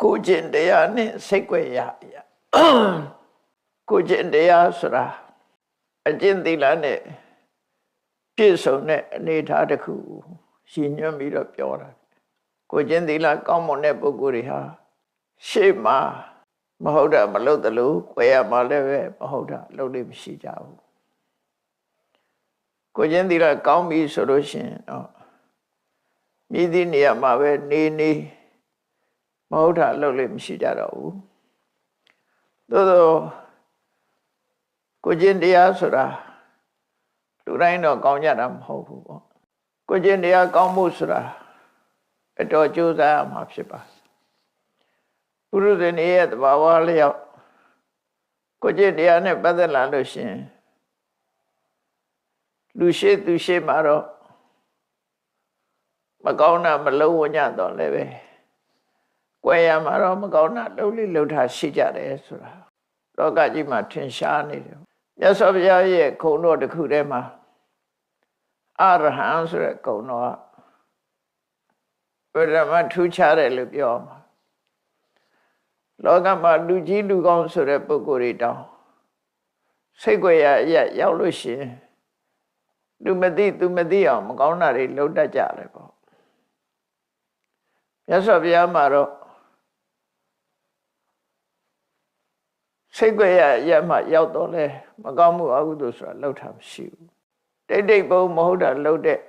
ကိုကျင့်တရားနဲ့စိတ်ွယ်ရကိုကျင့်တရားဆိုတာအကျင့်သီလနဲ့ပြည့်စုံတဲ့အနေအထားတစ်ခုရည်ညွှန်းပြီးတော့ပြောတာကိုကျင့်သီလကောင်းမွန်တဲ့ပုဂ္ဂိုလ်တွေဟာရှေ့မှာမဟုတ်တာမလုပ်သလိုကွယ်ရမှာလည်းပဲမဟုတ်တာလုပ်လို့မရှိကြဘူးကိုကျင့်သီလကောင်းပြီဆိုလို့ရှိရင်တော့မြည်သည့်နေရာမှာပဲနေမဟုတ်တာလုပ်လို့မရှိကြတော့ဘူးသို့သောကိုကျင့်တရားဆိုတာလူတိုင်းတော့ကောင်းကြတာမဟုတ်ဘူးပေါ့ကိုကျင့်တရားကောင်းမှုဆိုတာအတော်ကြိုးစားရမှာဖြစ်ပါပုရုဇဉ်ရဲ့သဘာဝလျောက်ကိုကျင့်တရားနဲ့ပတ်သက်လာလို့ရှိရင်လူရှိသူရှိမှာတော့မကောင်းတာမလုံးဝညတော့လည်းပဲကွယ်ရမှာတော့မကောင်းတာလှုပ်လိလှုပ်ထားရှိကြတယ်ဆိုတာလောကကြီးမှာထင်ရှားနေတယ်မြတ်စွာဘုရားရဲ့ခုံတော်တစ်ခုထဲမှာအရဟံဆိုတဲ့ခုံတော်ကဘယ်မှာထူးခြားတယ်လို့ပြောမှာလောကမှာလူကြီးလူကောင်းဆိုတဲ့ပုဂ္ဂိုလ်တွေတောင်စိတ်ွယ်ရရောက်လို့ရှိရင်သူမသိအောင်မကောင်းတာတွေလုပ်တတ်ကြတယ်ပေါ့မြတ်စွာဘုရားမှာတော့စိတ်ွယ်ရမှရောက်တော့လဲမကောင်းမှုအကုသိုလ်ဆိုတာလုပ်တာမရှိဘူးတိတ်ဘုံမဟုတ်တာလုပ်တဲ့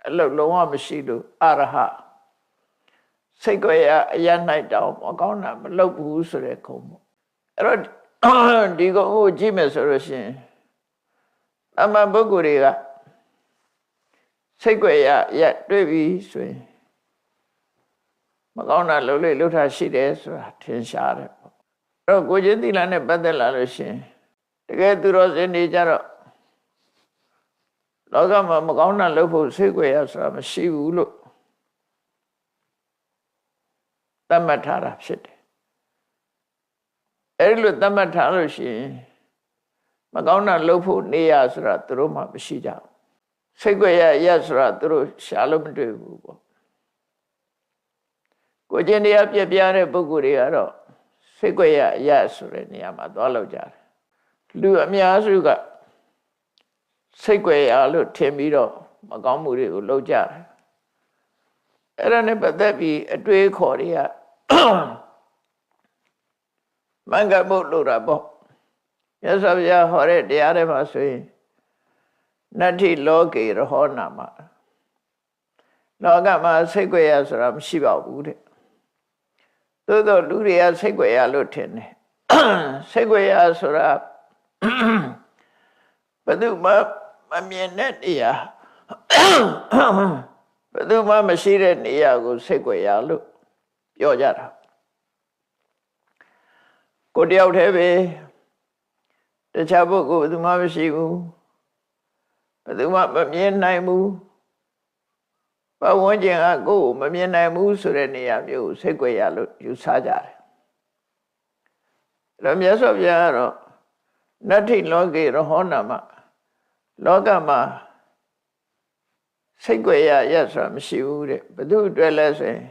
အလုပ်လုံးဝမရှိလို့အရဟစိတ်ွယ်ရ၌တောင်မကောင်းတာမလုပ်ဘူးဆိုတဲ့ခုံပေါ့အဲ့တော့ဒီကုံကိုကြည့်မယ်ဆိုလို့ရှိရင်အမှန်ပုဂ္ဂိုလ်တွေကစိတ်ွယ်ရတွေ့ပြီဆိုရင်မကောင်းတာလုပ်လို့လှုပ်တာရှိတယ်ဆိုတာထင်ရှားတယ်ပေါ့အဲ့တော့ကိုကျင့်သီလနဲ့ပတ်သက်လာလို့ရှိရင်တကယ်သူတော်စင်နေကြတော့လောကမှာမကောင်းတာလုပ်ဖို့စိတ်ွယ်ရဆိုတာမရှိဘူးလို့သတ်မှတ်ထားတာဖြစ်တယ်အဲ့လိုသတ်မှတ်ထားလို့ရှိရင်မကောင်းတာလုပ်ဖို့နေရဆိုတာသူတို့မှမရှိကြဘူးစိတ်ွယ်ရဆိုတာသူတို့ရှာလို့မတွေ့ဘူးပေါ့ကိုကျင့်တရားပြပြတဲ့ပုဂ္ဂိုလ်တွေကတော့စိတ်ွယ်ရဆိုတဲ့နေရာမှာသွားလောက်ကြတယ်လူအများစုကစိတ်ွယ်ရလို့ထင်ပြီးတော့မကောင်းမှုတွေကိုလုပ်ကြတယ်အဲ့ဒါနဲ့ပတ်သက်ပြီးအတွေးခေါ်တွေကမင်္ဂမုတ်လို့တာပေါ့မြတ်စွာဘုရားဟောတဲ့တရားတွေမှာဆိုရင်နတ္ထိလောကေရဟောနာမလောကမှာစိတ်ွယ်ရဆိုတာမရှိပါဘူးတဲ့သို့သောလူတွေကစိတ်ွယ်ရလို့ထင်တယ်စိတ်ွယ်ရဆိုတာဘယ်သူမှမမြင်တဲ့နေရာဘယ်သူမှမရှိတဲ့နေရာကိုစိတ်ွယ်ရလို့ပြောကြတာကိုတယောက်တည်းပဲတခြားပုဂ္ဂိုလ်ဘယ်သူမှမရှိဘူးဘယ်သူမှမမြင်နိုင်ဘူးပတ်ဝန်းကျင်ကကိုယ်ကိုမမြင်နိုင်ဘူးဆိုတဲ့နေရာမျိုးစိတ်ွယ်ရလို့ယူဆကြတယ်အဲ့တော့မြတ်စွာဘုရားကတော့နတ္ထိလောကေရဟောနာမလောကမှာစိတ်ွယ်ရဆိုတာမရှိဘူးတဲ့ဘယ်သူအတွက်လဲဆိုရင်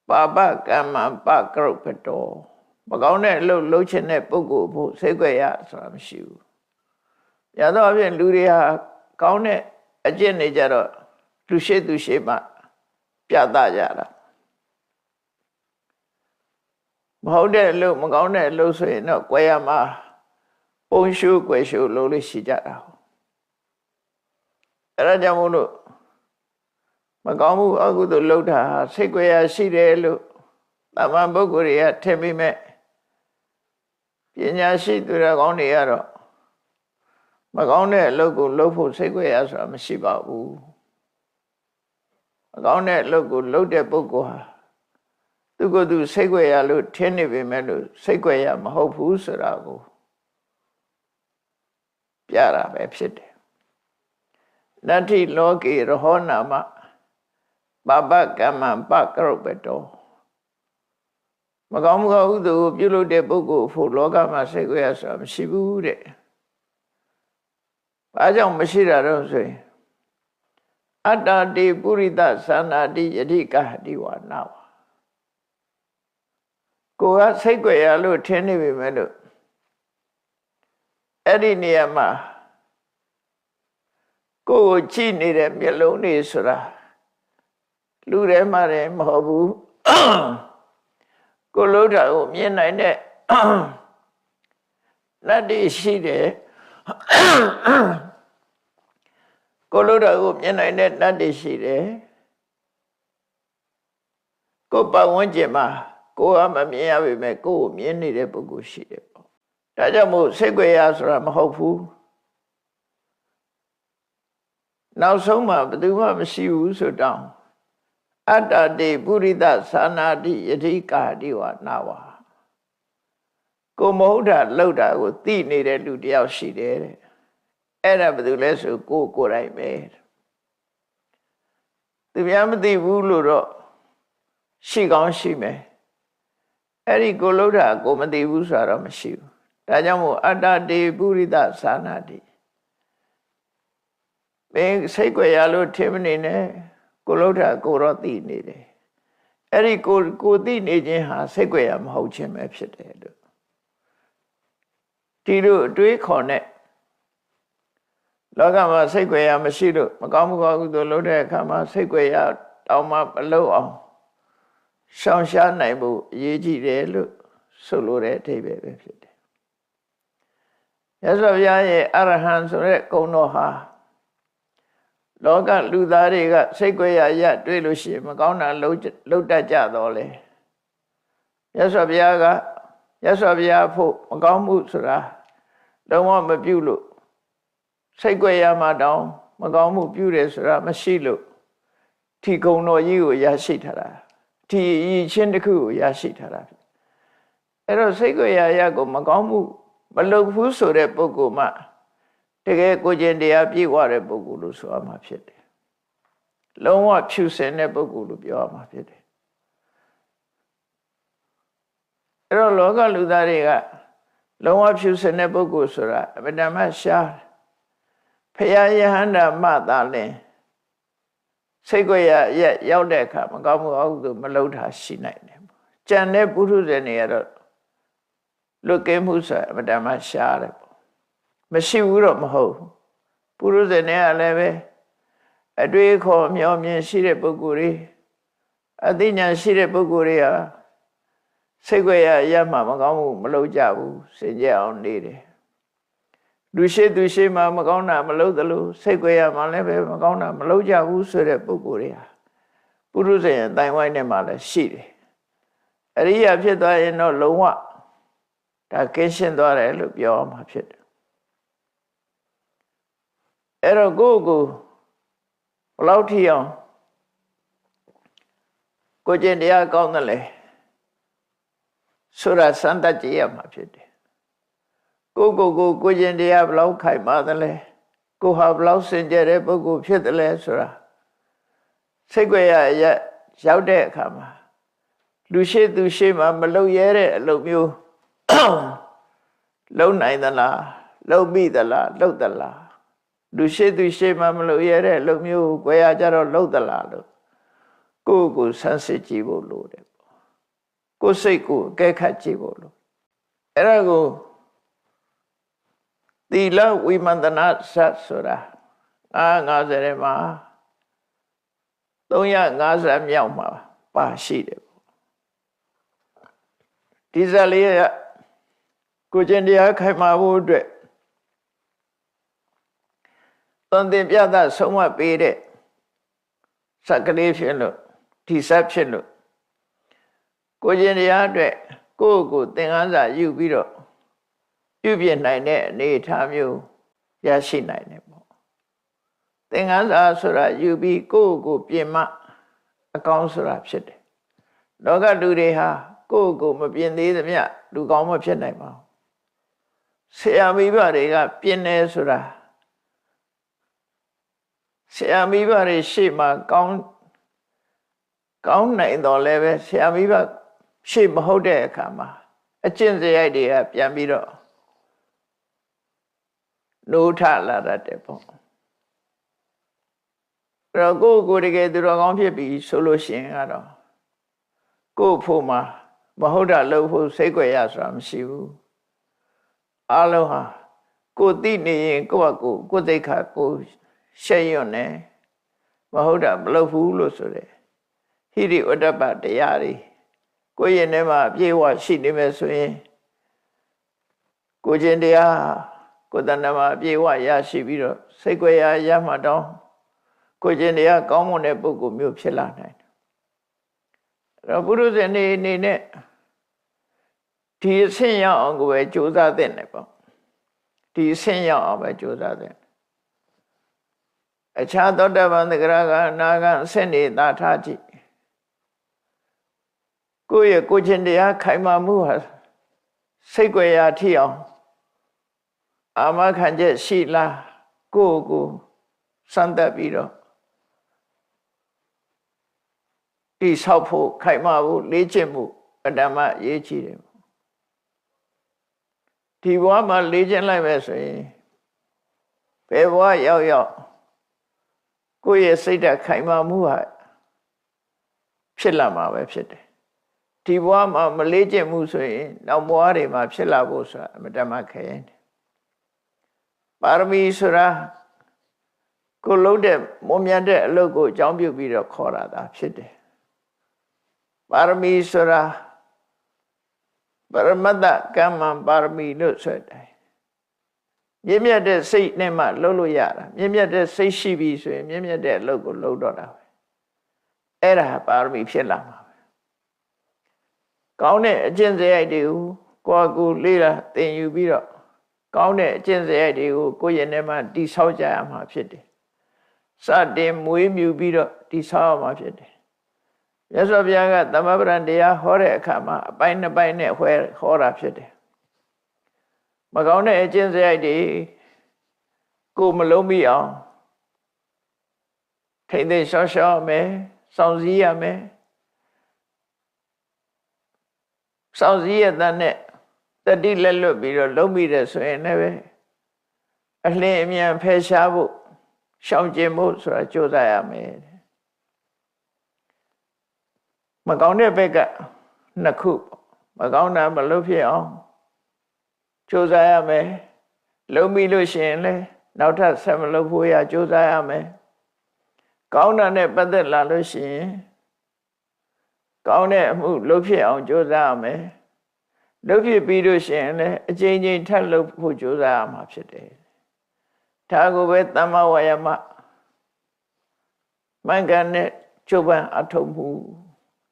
ပါပကမ္မပကရုပ္ပတောမကောင်းတဲ့အလုပ်လုပ်ချင်တဲ့ပုဂ္ဂိုလ်ဖို့စိတ်ွယ်ရဆိုတာမရှိဘူးရတော့အပြင်လူတွေဟာကောင်းတဲ့အကျင့်နေကြတော့လူရှိသူရှိမှပြသကြတာမဟုတ်တဲ့အလုပ်မကောင်းတဲ့အလုပ်ဆိုရင်တော့ကွယ်ရမှာပုံရှုကွယ်ရှုလုပ်လို့ရှိကြတာအဲ့ဒါကြောင့်မို့လို့မကောင်းမှုအကုသိုလ်လုပ်တာစိတ်ွယ်ရရှိတယ်လို့သမ္မာပုဂ္ဂိုလ်တွေကထင်မိမဲ့ပညာရှိသူတော်ကောင်းတွေကတော့မကောင်းတဲ့အလုပ်ကိုလုပ်ဖို့စိတ်ွယ်ရဆိုတာမရှိပါဘူးမကောင်းတဲ့အလုပ်ကိုလုပ်တဲ့ပုဂ္ဂိုလ်ဟာသူကသူစိတ်ွယ်ရလို့ထင်နေပေမဲ့လို့စိတ်ွယ်ရမဟုတ်ဘူးဆိုတာကိုပြတာပဲဖြစ်တယ်နတ္ထိလောကေရဟောနာမပါပကမ္မပကရုပ္ပတောမကောင်းမှုအကုသိုလ်ပြုလုပ်တဲ့ပုဂ္ဂိုလ်ဖို့လောကမှာစိတ်ွယ်ရဆိုတာမရှိဘူးတဲ့ဘာကြောင့်မရှိတာတော့ဆိုရင်အတ္တတိပုရိသသန္တာတိယတိကဟတိဝါနာဝါ ကိုကစိတ်ကြွယ်ရလို့ထင်နေပြီမဲ့လို့အဲ့ဒီနေရာမှာကိုယ်ကြည့်နေတဲ့မျက်လုံးတွေဆိုတာလူထဲမှာလည်းမဟုတ်ဘူးကိုလှုပ်တာကိုမြင်နိုင်တဲ့လက်တွေရှိတယ်ကိုလှုပ်တာကိုမြင်နိုင်တဲ့လက်တွေရှိတယ်ကိုပတ်ဝန်းကျင်မှာကိုကမမြင်ရပေမဲ့ကိုကိုမြင်နေတဲ့ပုဂ္ဂိုလ်ရှိတယ်ပေါ့ဒါကြောင့်မို့စိတ်ကြွယ်ရဆိုတာမဟုတ်ဘူးနောက်ဆုံးမှာဘယ်သူမှမရှိဘူးဆိုတော့အတ္တတိပုရိသသာနာတိယတိကာတိဝနာဝကိုမဟုတ်တာလှုပ်တာကိုသိနေတဲ့လူတယောက်ရှိတယ်တဲ့အဲ့ဒါဘယ်သူလဲဆိုကိုယ်တိုင်ပဲသူများမသိဘူးလို့တော့ရှိကောင်းရှိမယ်အဲ့ဒီကိုလှုပ်တာကိုမသိဘူးဆိုတော့မရှိဘူးဒါကြောင့်မို့အတ္တတိပုရိသသာနာတိမင်းစိတ်ကြွယ်ရလို့ထင်မနေနဲ့ကိုလှုပ်တာကိုတော့သိနေတယ်အဲ့ဒီကိုသိနေခြင်းဟာစိတ်ကြွယ်ရမဟုတ်ခြင်းပဲဖြစ်တယ်လို့ဒီလိုအတွေးခေါ်နဲ့လောကမှာစိတ်ကြွယ်ရမရှိလို့မကောင်းမှုကောင်းကုသိုလ်လုပ်တဲ့အခါမှာစိတ်ကြွယ်ရတောင်းမှမလုပ်အောင်ရှောင်ရှားနိုင်ဖို့အရေးကြီးတယ်လို့ဆိုလိုတဲ့အဓိပ္ပာယ်ပဲဖြစ်တယ်။မြတ်စွာဘုရားရဲ့အရဟံဆိုတဲ့ဂုဏ်တော်ဟာလောကလူသားတွေကစိတ်ကြွယ်ရတွေ့လို့ရှိရင်မကောင်းတာလုပ်တတ်ကြတော့လေမြတ်စွာဘုရားကမြတ်စွာဘုရားဖို့မကောင်းမှုဆိုတာလုံးဝမပြုလို့စိတ်ကြွယ်ရမှတောင်မကောင်းမှုပြုတယ်ဆိုတာမရှိလို့ဒီဂုဏ်တော်ကြီးကိုရရှိထားတာဒီအရေးချင်းတစ်ခုကိုရရှိထားတာအဲ့တော့စိတ်ကြွယ်ရကိုမကောင်းမှုမလုပ်ဘူးဆိုတဲ့ပုဂ္ဂိုလ်မှတကယ်ကိုကျင့်တရားပြည့်ဝတဲ့ပုဂ္ဂိုလ်လို့ဆိုရမှာဖြစ်တယ်လုံးဝဖြူစင်တဲ့ပုဂ္ဂိုလ်လို့ပြောရမှာဖြစ်တယ်အဲ့တော့လောကလူသားတွေကလုံးဝဖြူစင်တဲ့ပုဂ္ဂိုလ်ဆိုတာအပဒမရှားဖရာယဟန္တာမသာလင်စိတ်ကြွယ်ရရောက်တဲ့အခါမကောင်းမှုအကုသိုလ်မလုပ်တာရှိနိုင်တယ်ကြံတဲ့ပုထုဇဉ်တွေကတော့လွတ်ကင်းမှုဆိုအပဒမရှားတယ်မရှိဘူးတော့မဟုတ်ပုရုဇဉ်တွေကလည်းပဲအတွေ့အခေါ်မျှော်မြင်ရှိတဲ့ပုဂ္ဂိုလ်တွေအသိဉာဏ်ရှိတဲ့ပုဂ္ဂိုလ်တွေဟာစိတ်ကြွယ်ရမှမကောင်းမှုမလုပ်ကြဘူးစင်ကြယ်အောင်နေတယ်လူရှိသူရှိမှမကောင်းတာမလုပ်သလိုစိတ်ကြွယ်ရမှလည်းပဲမကောင်းတာမလုပ်ကြဘူးဆိုတဲ့ပုဂ္ဂိုလ်တွေဟာပုရုဇဉ်ရဲ့တိုင်ဝိုင်းထဲမှာလည်းရှိတယ်အရိယာဖြစ်သွားရင်တော့လုံးဝဒါကင်းရှင်းသွားတယ်လို့ပြောမှာဖြစ်တယ်အဲ့တော့ကိုယ့်ကိုဘယ်လောက်ထိအောင်ကိုကျင့်တရားကောင်းတယ်လေဆိုတာစမ်းသပ်ကြည့်ရမှာဖြစ်တယ်ကိုကျင့်တရားဘယ်လောက်ခိုင်မာတယ်လဲကိုဟာဘယ်လောက်စင်ကြယ်တဲ့ပုဂ္ဂိုလ်ဖြစ်တယ်လဲဆိုတာစိတ်ကြွယ်ရရောက်တဲ့အခါမှာလူရှိသူရှိမှမလုပ်ရတဲ့အလုပ်မျိုးလုပ်နိုင်သလားလုပ်မိသလားလုပ်သလားလူရှိသူရှိမှမလုပ်ရတဲ့အလုပ်မျိုးကိုကြွယ်ရကြတော့လုပ်သလားလို့ကိုဆန်းစစ်ကြည့်ဖို့လိုတယ်ကိုစိတ်ကိုအကဲခတ်ကြည့်ဖို့လိုအဲ့ဒါကိုသီလဝိမန္တနာစဆိုတာ50ထဲမှာ350မြောက်မှာပါရှိတယ်ဒီဇာလေးကကိုကျင့်တရားခိုင်မာဖို့အတွက်သွန်သင်ပြသဆုံးမပေးတဲ့စက်ကလေးဖြစ်လို့ဒီစက်ဖြစ်လို့ကိုကျင့်တရားအတွက်ကိုသင်္ကန်းစာယူပြီးတော့ပြုပြနိုင်တဲ့အနေအထားမျိုးရရှိနိုင်တယ်ပေါ့သင်္ကန်းစာဆိုတာယူပြီးကိုပြင်မှအကောင်းဆိုတာဖြစ်တယ်လောကလူတွေဟာကိုမပြင်သေးသမျှလူကောင်းမဖြစ်နိုင်ပါဘူးဆရာမိဘတွေကပြင်တယ်ဆိုတာဆရာမိဘတွေရှေ့မှာကောင်းနိုင်တော့လည်းပဲဆရာမိဘရှေ့မဟုတ်တဲ့အခါမှာအကျင့်စရိုက်တွေကပြန်ပြီးတော့နိုးထလာတတ်တယ်ပေါ့အဲ့တော့ကိုတကယ်သူတော်ကောင်းဖြစ်ပြီဆိုလို့ရှိရင်ကတော့ကိုဖို့မှာ မဟုတ်တာလုပ်ဖို့စိတ်ကြွယ်ရဆိုတာမရှိဘူးအလုံးဟာကိုသိနေရင်ကိုယ့်ကိုယ်သိက္ခာကိုရှက်ရွံ့နေမဟုတ်တာမလုပ်ဘူးလို့ဆိုတယ်ဟိရိဝတ္တပတရားတွေကိုယ့်ရဲ့ထဲမှာအပြည့်အဝရှိနေမယ်ဆိုရင်ကိုကျင့်တရားကိုယ်တဏ္ဍမှာအပြည့်အဝရရှိပြီးတော့စိတ်ကြွယ်ရမှတော့ကိုကျင့်တရားကောင်းမွန်တဲ့ပုဂ္ဂိုလ်မျိုးဖြစ်လာနိုင်တယ်အဲ့တော့ပုရုဇဉ်နေနဲ့ဒီအဆင့်ရောက်အောင်ကိုပဲကြိုးစားတဲ့နေပေါ့ဒီအဆင့်ရောက်အောင်ပဲကြိုးစားတဲ့အခြားသောတပန်သဂရကအနာကအဆင့်နေသာထားကြည့်ကိုယ့်ရဲ့ကိုချင်းတရားခိုင်မာမှုဟာစိတ်ကြွယ်ရာထိအောင်အာမခံချက်ရှိလားကိုစမ်းသပ်ပြီးတော့ဒီဆောက်ဖို့ခိုင်မာဖို့လေ့ကျင့်မှုအတ္တမရေးကြည့်တယ်ဒီဘဝမှာလေ့ကျင့်လိုက်မယ်ဆိုရင်ဘယ်ဘဝရောက်ကိုယ့်ရဲ့စိတ်ဓာတ်ခိုင်မာမှုဟာဖြစ်လာမှာပဲဖြစ်တယ်ဒီဘဝမှာမလေ့ကျင့်မှုဆိုရင်နောက်ဘဝတွေမှာဖြစ်လာဖို့ဆိုတာအမတမခဲရင်ပါရမီဆိုတာကိုလုံးတဲ့မွန်မြတ်တဲ့အလုပ်ကိုအကြောင်းပြုပြီးတော့ခေါ်တာဒါဖြစ်တယ်ပါရမီဆိုတာပရမတ္တကမ္မပါရမီလို့ဆိုတယ်မြင့်မြတ်တဲ့စိတ်နဲ့မှလုပ်လို့ရတာမြင့်မြတ်တဲ့စိတ်ရှိပြီဆိုရင်မြင့်မြတ်တဲ့အလုပ်ကိုလုပ်တော့တာပဲအဲ့ဒါပါရမီဖြစ်လာမှာပဲကောင်းတဲ့အကျင့်စရိုက်တွေကိုကိုယ်လေးလာသင်ယူပြီးတော့ကောင်းတဲ့အကျင့်စရိုက်တွေကိုကိုယ့်ရဲ့ထဲမှာတိဆောက်ကြရမှာဖြစ်တယ်စတင်မွေးမြူပြီးတော့တိဆောက်ရမှာဖြစ်တယ်မြတ်စွာဘုရားကသမဗရံတရားဟောတဲ့အခါမှာအပိုင်းနှစ်ပိုင်းနဲ့ဟောတာဖြစ်တယ်မကောင်းတဲ့အကျင့်စရိုက်တွေကိုမလုံးမိအောင်ထိမ့်သိမ်းရှောက်မယ်စောင့်စည်းရမယ်စောင့်စည်းရတဲ့နဲ့တတိလက်လွတ်ပြီးတော့လုံးမိတယ်ဆိုရင်လည်းအလင်းအမြန်ဖယ်ရှားဖို့ရှောင်ကျဉ်ဖို့ဆိုတာကြိုးစားရမယ်မကောင်းတဲ့ဘက်ကနှစ်ခုမကောင်းတာမလုပ်ဖြစ်အောင်ကြိုးစားရမယ်လုံးမိလို့ရှိရင်လည်းနောက်ထပ်ဆက်မလုပ်ဖို့ရကြိုးစားရမယ်ကောင်းတာနဲ့ပတ်သက်လာလို့ရှိရင်ကောင်းတဲ့အမှုလုပ်ဖြစ်အောင်ကြိုးစားရမယ်လုပ်ဖြစ်ပြီးလို့ရှိရင်လည်းအချိန်ချင်းထပ်လုပ်ဖို့ကြိုးစားရမှာဖြစ်တယ်ဒါကိုပဲသမ္မာဝါယာမမှန်ကန်တဲ့ကျုပ်ပန်းအထုံမှု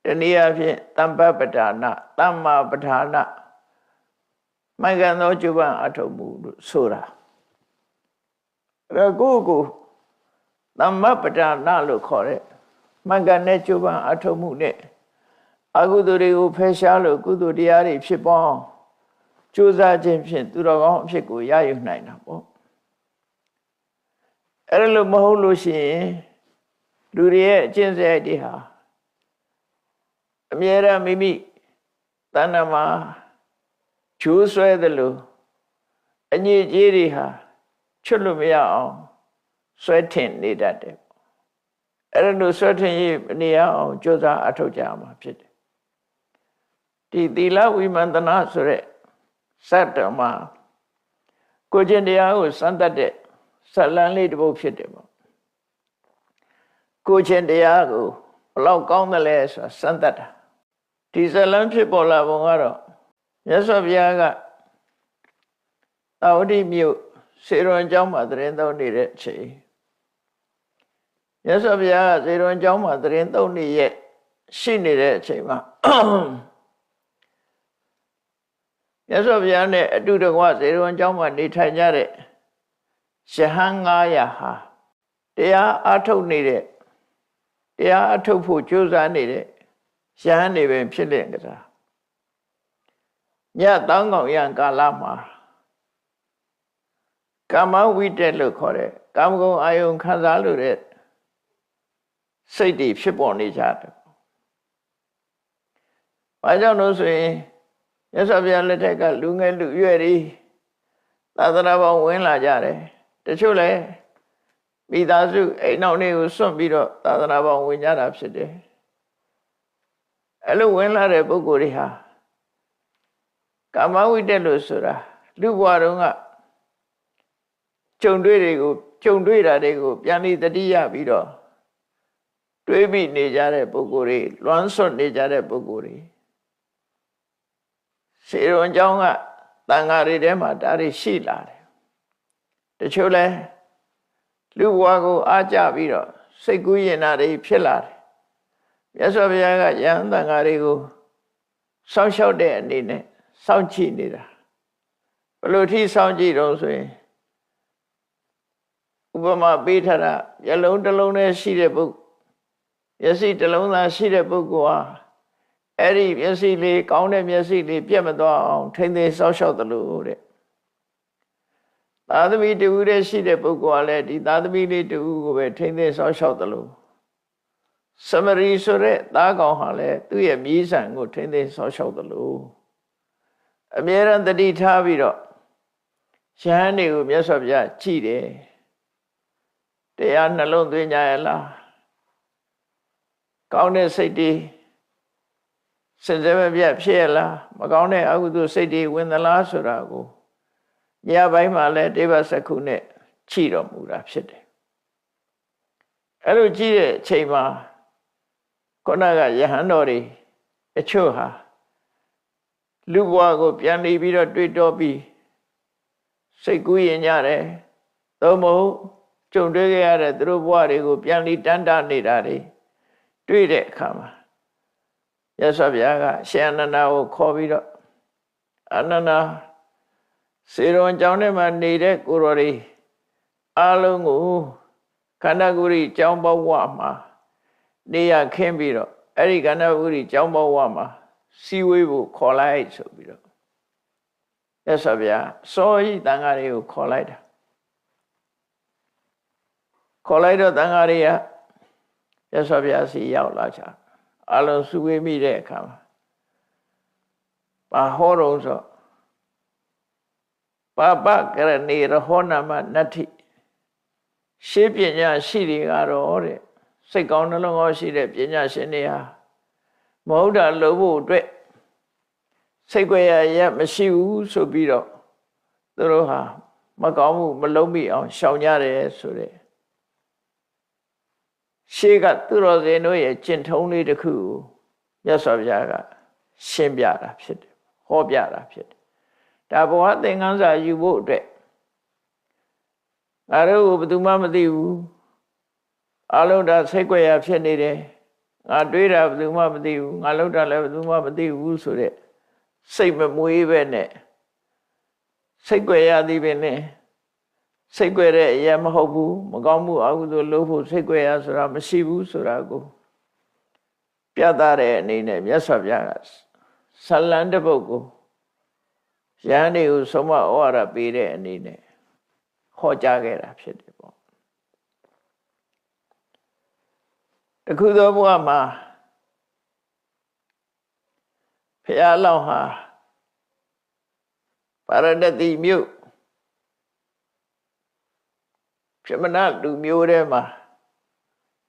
တနည်းအားဖြင့်တမ္ပပဒါနသမ္မာပဒါနမှန်ကန်သောကျုပ်ပန်းအထုံမှုလို့ဆိုတာအဲ့ကိုသမ္မာပဒါနလို့ခေါ်တဲ့မှန်ကန်တဲ့ကျုပ်ပန်းအထုံမှုနဲ့အကုသိုလ်တွေကိုဖယ်ရှားလို့ကုသိုလ်တရားတွေဖြစ်ပေါင်းကြိုးစားခြင်းဖြင့်သူတော်ကောင်းအဖြစ်ကိုရယူနိုင်တာပေါ့အဲ့လိုမဟုတ်လို့ရှိရင်လူတွေရဲ့အကျင့်စရိုက်တွေဟာအမြဲတမ်းမိမိတဏ္ဍာမှာကျိုးဆွဲတယ်လို့အညစ်အကြေးတွေဟာချွတ်လို့မရအောင်ဆွဲထင်နေတတ်တယ်အဲ့လိုဆွဲထင်ရနေရအောင်ကြိုးစားအထောက်ကြမှာဖြစ်တယ်ဒီသီလဝိမန္တနာဆိုတဲ့စက်တော်မှာကိုကျင့်တရားကိုစမ်းသပ်တဲ့ဇလံလေးတစ်ပုဒ်ဖြစ်တယ်ပေါ့ကိုကျင့်တရားကိုဘလောက်ကောင်းတယ်လဲဆိုတာစမ်းသပ်တာဒီဇလံဖြစ်ပေါ်လာပုံကတော့မြတ်စွာဘုရားကသာဝတိမြို့စေရွန်ကျောင်းမှာသတင်းသုံးနေတဲ့အချိန်မြတ်စွာဘုရားကစေရွန်ကျောင်းမှာသတင်းသုံးနေရဲ့ရှိနေတဲ့အချိန်မှာမြတ်စွာဘုရားနဲ့အတူတကွစေရွန်ကျောင်းမှာနေထိုင်ကြတဲ့ယဟန်900ဟာတရားအထုတ်နေတဲ့တရားအထုတ်ဖို့ကြိုးစားနေတဲ့ယဟန်တွေပဲဖြစ်လင့်ကြတာညတောင်းကောင်ရံကာလမှာကာမဝိတက်လို့ခေါ်တဲ့ကာမဂုဏ်အာယုံခံစားလို့တဲ့စိတ်တွေဖြစ်ပေါ်နေကြတယ်။ဘာကြောင့်လို့ဆိုရင်မြတ်စွာဘုရားလက်ထက်ကလူငယ်လူရွယ်တွေသာသနာပေါင်းဝင်လာကြတယ်။တချို့လည်းမိသားစုအိမ်နောက်တွေကိုစွန့်ပြီးတော့သာသနာပေါင်းဝင်ကြတာဖြစ်တယ်။အဲ့လိုဝင်လာတဲ့ပုဂ္ဂိုလ်တွေဟာ ကာမဝိတက်လို့ဆိုတာလူဘဝတုန်းကကြုံတွေ့တာတွေကိုပြန်ပြီးတတိယပြီးတော့တွေးပြီးနေကြတဲ့ပုဂ္ဂိုလ်တွေလွမ်းဆွတ်နေကြတဲ့ပုဂ္ဂိုလ်တွေစေရုံအကြောင်းကတန်ဃာတွေထဲမှာဒါတွေရှိလာတယ်တချို့လဲလူဘဝကိုအားကြပြီးတော့စိတ်ကူးရင်နာတွေဖြစ်လာတယ်မြတ်စွာဘုရားကယဟန်တန်ဃာတွေကိုစောင့်ရှောက်တဲ့အနေနဲ့စောင့်ကြည့်နေတာဘယ်လိုထိစောင့်ကြည့်တော့ဆိုရင်ဥပမာပေးထားတာမျက်လုံးတစ်လုံးနဲ့ရှိတဲ့ပုဂ္ဂိုလ်မျက်စိတစ်လုံးသာရှိတဲ့ပုဂ္ဂိုလ်ဟာအဲ့ဒီမျက်စိလေးကောင်းတဲ့မျက်စိလေးပြတ်မသွားအောင်ထိမ့်သိမ်းစောင့်ရှောက်သလိုတဲ့သာသမီတူတဲ့ရှိတဲ့ပုဂ္ဂိုလ်ကလည်းဒီသာသမီလေးတူကိုပဲထိမ့်သိမ်းစောင့်ရှောက်သလိုသမရီဆိုတဲ့သားကောင်ဟာလည်းသူ့ရဲ့မြည်ဆံကိုထိမ့်သိမ်းစောင့်ရှောက်သလိုအမြဲတမ်းတတိထားပြီးတော့ယဟန်တွေကိုမြတ်စွာဘုရားကြည့်တယ်တရားနှလုံးသွင်းကြရလားကောင်းတဲ့စိတ်တွေစင်စဲမပြတ်ဖြစ်ရလားမကောင်းတဲ့အကုသိုလ်စိတ်တွေဝင်သလားဆိုတာကိုညပိုင်းမှာလည်းတေဘစက္ခုနဲ့ကြည့်တော်မူတာဖြစ်တယ်အဲ့လိုကြည့်တဲ့အချိန်မှာခုနကယဟန်တော်တွေအချို့ဟာလူဘဝကိုပြန်ပြီးတော့တွေးတောပြီးစိတ်ကူးရင်ကြတယ်သို့မဟုတ်ကြုံတွေ့ခဲ့ရတဲ့သူတို့ဘဝတွေကိုပြန်ပြီးတန်းတာနေတာတွေတွေ့တဲ့အခါမှာမြတ်စွာဘုရားကရှင်အနန္ဒာကိုခေါ်ပြီးတော့အနန္ဒာစေရုံကျောင်းထဲမှာနေတဲ့ကိုယ်တော်တွေအားလုံးကိုခန္ဓာကိုယ်ကြီးကျောင်းဘဝမှာနေရခင်းပြီးတော့အဲ့ဒီခန္ဓာကိုယ်ကြီးကျောင်းဘဝမှာစီဝေးဖို့ခေါ်လိုက်ဆိုပြီးတော့မြတ်စွာဘုရားစောဤတန်ဃာတွေကိုခေါ်လိုက်တာခေါ်လိုက်တော့တန်ဃာတွေကမြတ်စွာဘုရားစီရောက်လာကြအလုံးစုဝေးမိတဲ့အခါမှာဘာဟောတော့ဆိုပပကရဏီရဟောနာမနတ္ထိရှေးပညာရှိတွေကတော့တဲ့စိတ်ကောင်းနှလုံးကောင်းရှိတဲ့ပညာရှင်တွေဟာမဟုတ်တာလို့ဖို့အတွက်စိတ်ကြွရရမရှိဘူးဆိုပြီးတော့သူတို့ဟာမကောင်းမှုမလုံးမိအောင်ရှောင်ကြတယ်ဆိုတဲ့ရှေးကသူတော်စင်တို့ရဲ့ကျင့်ထုံးလေးတစ်ခုကိုမြတ်စွာဘုရားကရှင်းပြတာဖြစ်တယ်ဟောပြတာဖြစ်တယ်ဒါဘဝသင်္ကန်းစာယူဖို့အတွက်ငါတို့ဘယ်သူမှမသိဘူးအလုံးဒါစိတ်ကြွရဖြစ်နေတယ်ငါတွေးတာဘယ်သူမှမသိဘူးငါလုပ်တာလည်းဘယ်သူမှမသိဘူးဆိုတဲ့စိတ်မမွေးပဲနဲ့စိတ်ကြွရသည်ပင်နဲ့စိတ်ကြွတဲ့အရာမဟုတ်ဘူးမကောင်းမှုအကုသိုလ်လုပ်ဖို့စိတ်ကြွရဆိုတာမရှိဘူးဆိုတာကိုပြသတဲ့အနေနဲ့မြတ်စွာဘုရားကဇလံတစ်ပုဒ်ကိုယဟန်တွေကိုဆုံးမဩဝါဒပေးတဲ့အနေနဲ့ဟောကြားခဲ့တာဖြစ်တယ်ပေါ့တခုသောဘုရားမှာဘုရားလောင်းဟာပါရဏသီမြို့ပြမနာလူမျိုးထဲမှာ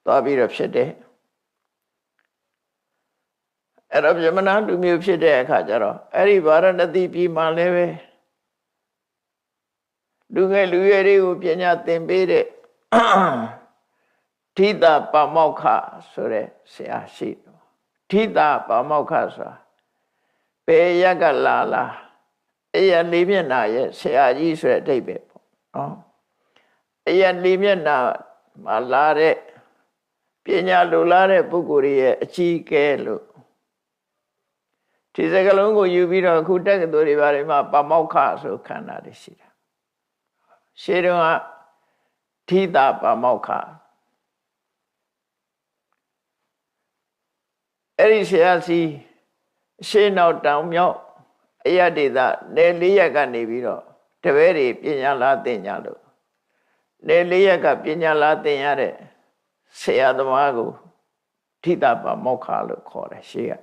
သွားပြီးတော့ဖြစ်တယ်အဲ့တော့ပြမနာလူမျိုးဖြစ်တဲ့အခါကျတော့အဲ့ဒီဗာရဏသီပြည်မှာလည်းပဲလူငယ်လူရွယ်တွေကိုပညာသင်ပေးတဲ့ထိတာပါမောက္ခဆိုတဲ့ဆရာရှိတယ်ထိတာပါမောက္ခဆိုတာဘယ်ရက်ကလာအဲ့ရလေးမျက်နှာရဲ့ဆရာကြီးဆိုတဲ့အဓိပ္ပာယ်ပေါ့နော်အဲ့ရလေးမျက်နှာမှာလာတဲ့ပညာလိုလားတဲ့ပုဂ္ဂိုလ်ရဲ့အကြီးကဲလို့ဒီစကားလုံးကိုယူပြီးတော့အခုတက္ကသိုလ်တွေဘာတွေမှာပါမောက္ခဆိုခန္ဓာတွေရှိတာရှေးတုန်းကထိတာပါမောက္ခအဲ့ဒီဆရာစီရှေးနောက်တောင်မြောက်အယဒေသနယ်၄ရက်ကနေပြီးတော့တပည့်တွေပညာလာသင်ကြလို့နယ်၄ရက်ကပညာလာသင်ရတဲ့ဆရာသမားကိုထိတာပါမောက္ခလို့ခေါ်တယ်ရှေးကအဲ့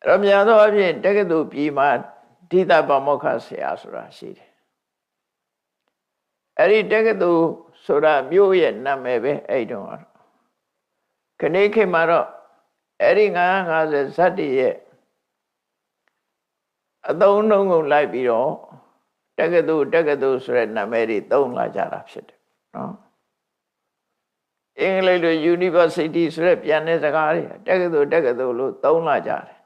တော့များသောအားဖြင့်တက္ကသိုလ်ပြည်မှာထိတာပါမောက္ခဆရာဆိုတာရှိတယ်အဲ့ဒီတက္ကသိုလ်ဆိုတာမြို့ရဲ့နာမည်ပဲအဲ့တုန်းကတော့ခဏခေတ်မှာတော့အဲ့ဒီ950ဇတ်တည်းရဲ့ အသုံးနှုန်းကိုလိုက်ပြီးတော့တက္ကသိုလ်ဆိုတဲ့နာမည်တွေသုံးလာကြတာဖြစ်တယ်နော်အင်္ဂလိပ်လို university ဆိုတဲ့ပြန်တဲ့စကားတွေတက္ကသိုလ်လို့သုံးလာကြတယ်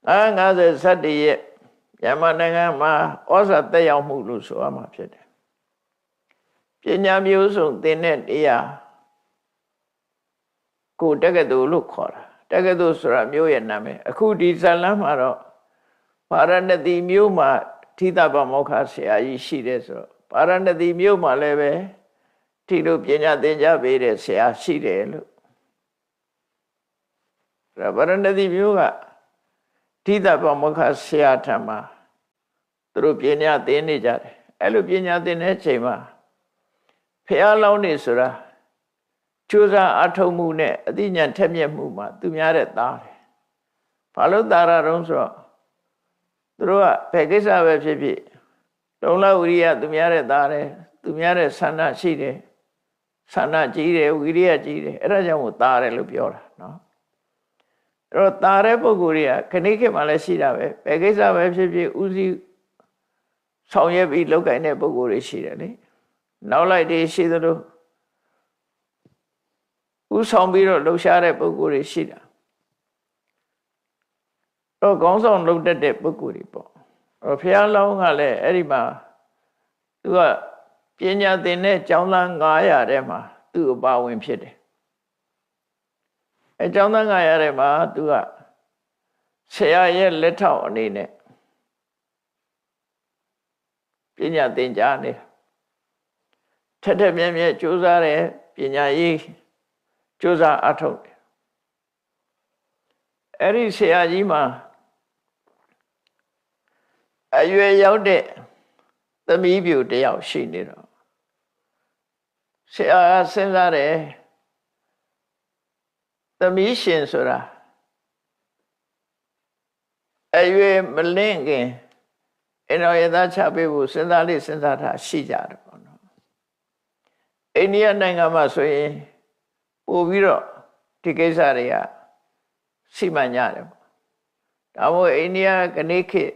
50 17ရဲ့မြန်မာနိုင်ငံမှာဩဇာတက်ရောက်မှုလို့ဆိုရမှာဖြစ်တယ်ပညာမျိုးစုံသင်တဲ့နေရာကိုတက္ကသိုလ်လို့ခေါ်တာတက္ကသိုလ်ဆိုတာမျိုးရဲ့နာမည်အခုဒီဇာလန်းမှာတော့ဗာရာဏသီမြို့မှာထိတပါမောက္ခဆရာကြီးရှိတယ်ဆိုတော့ဗာရာဏသီမြို့မှာလည်းပဲဒီလိုပညာသင်ကြားပေးတဲ့ဆရာရှိတယ်လို့ဗာရာဏသီမြို့ကထိတပါမောက္ခဆရာထံမှာသူတို့ပညာသင်နေကြတယ်အဲ့လိုပညာသင်တဲ့အချိန်မှာဖះလောင်းနေဆိုတာကျိုးစားအထုံမှုနဲ့အသိဉာဏ်ထက်မြက်မှုမှာသူများတဲ့သားတယ်ဘာလို့သားရအောင်ဆိုတော့သူတို့ကဘယ်ကိစ္စပဲဖြစ်ဖြစ်လုံလဝိရိယသူများတဲ့သားတယ်သူများတဲ့ဆန္ဒရှိတယ်ဆန္ဒကြီးတယ်ဝိရိယကြီးတယ်အဲ့ဒါကြောင့်ကိုသားတယ်လို့ပြောတာနော်အဲ့တော့သားတဲ့ပုဂ္ဂိုလ်တွေကခဏခေတ်မှလည်းရှိတာပဲဘယ်ကိစ္စပဲဖြစ်ဖြစ်ဥစည်းဆောင်ရွက်ပြီးလုပ်ကိုင်တဲ့ပုဂ္ဂိုလ်တွေရှိတယ်လေနောက်လိုက်တွေရှိသလိုဥဆောင်ပြီးတော့လှူရှားတဲ့ပုဂ္ဂိုလ်တွေရှိတာတော့ခေါင်းဆောင်လုပ်တတ်တဲ့ပုဂ္ဂိုလ်တွေပေါ့ဘုရားလောင်းကလည်းအဲ့ဒီမှာသူကပညာသင်တဲ့ကျောင်းသား900ထဲမှာသူ့အပါဝင်ဖြစ်တယ်အဲကျောင်းသား900ထဲမှာသူကဆရာရဲ့လက်ထောက်အနေနဲ့ပညာသင်ကြားနေတာထက်ထက်မြက်မြက်ကြိုးစားတယ်ပညာရေးကြိုးစားအထောက်တယ်အဲ့ဒီဆရာကြီးမှာအရွယ်ရောက်တဲ့သမီးပြူတယောက်ရှိနေတော့ဆရာကစဉ်းစားတယ်သမီးရှင်ဆိုတာအရွယ်မလင့်ခင်အင်တော်ရသားချပေးဖို့စဉ်းစားထားရှိကြတယ်ပေါ့နော်အိန္ဒိယနိုင်ငံမှာဆိုရင်ပို့ပြီးတော့ဒီကိစ္စတွေကရှိမှညတယ်ပေါ့ဒါမို့အိန္ဒိယကနေခေတ်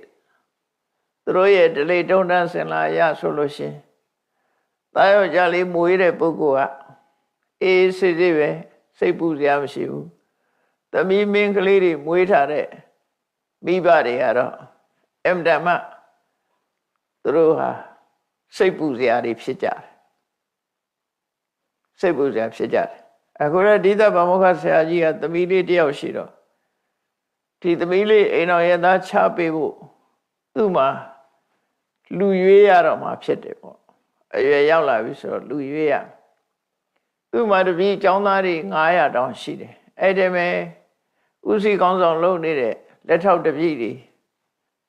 သူတို့ရဲ့ဒလိတုံးတန်းစင်လာရဆိုလို့ရှင်တာယောက်ျားလေးမွေးတဲ့ပုဂ္ဂိုလ်ကအေးစစ်စစ်ပဲစိတ်ပူစရာမရှိဘူးသမီးမင်းကလေးတွေမွေးထားတဲ့မိဘတွေကတော့အမ္တမသူတို့ဟာစိတ်ပူစရာတွေဖြစ်ကြတယ်စိတ်ပူစရာဖြစ်ကြတယ်အခုလည်းဒီသဗ္ဗမောက္ခဆရာကြီးကသမီးလေးတယောက်ရှိတော့ဒီသမီးလေးအိမ်တော်ရဲ့သားချပေးဖို့သူ့မှာလူရွေးရတော့မှာဖြစ်တယ်ပေါ့အရွယ်ရောက်လာပြီဆိုတော့လူရွေးရသူ့မှာတပည့်ကျောင်းသားတွေ900တောင်ရှိတယ်အဲ့ဒီမဲ့ဥစည်းကောင်းဆောင်လုပ်နေတဲ့လက်ထောက်တပည့်တွေ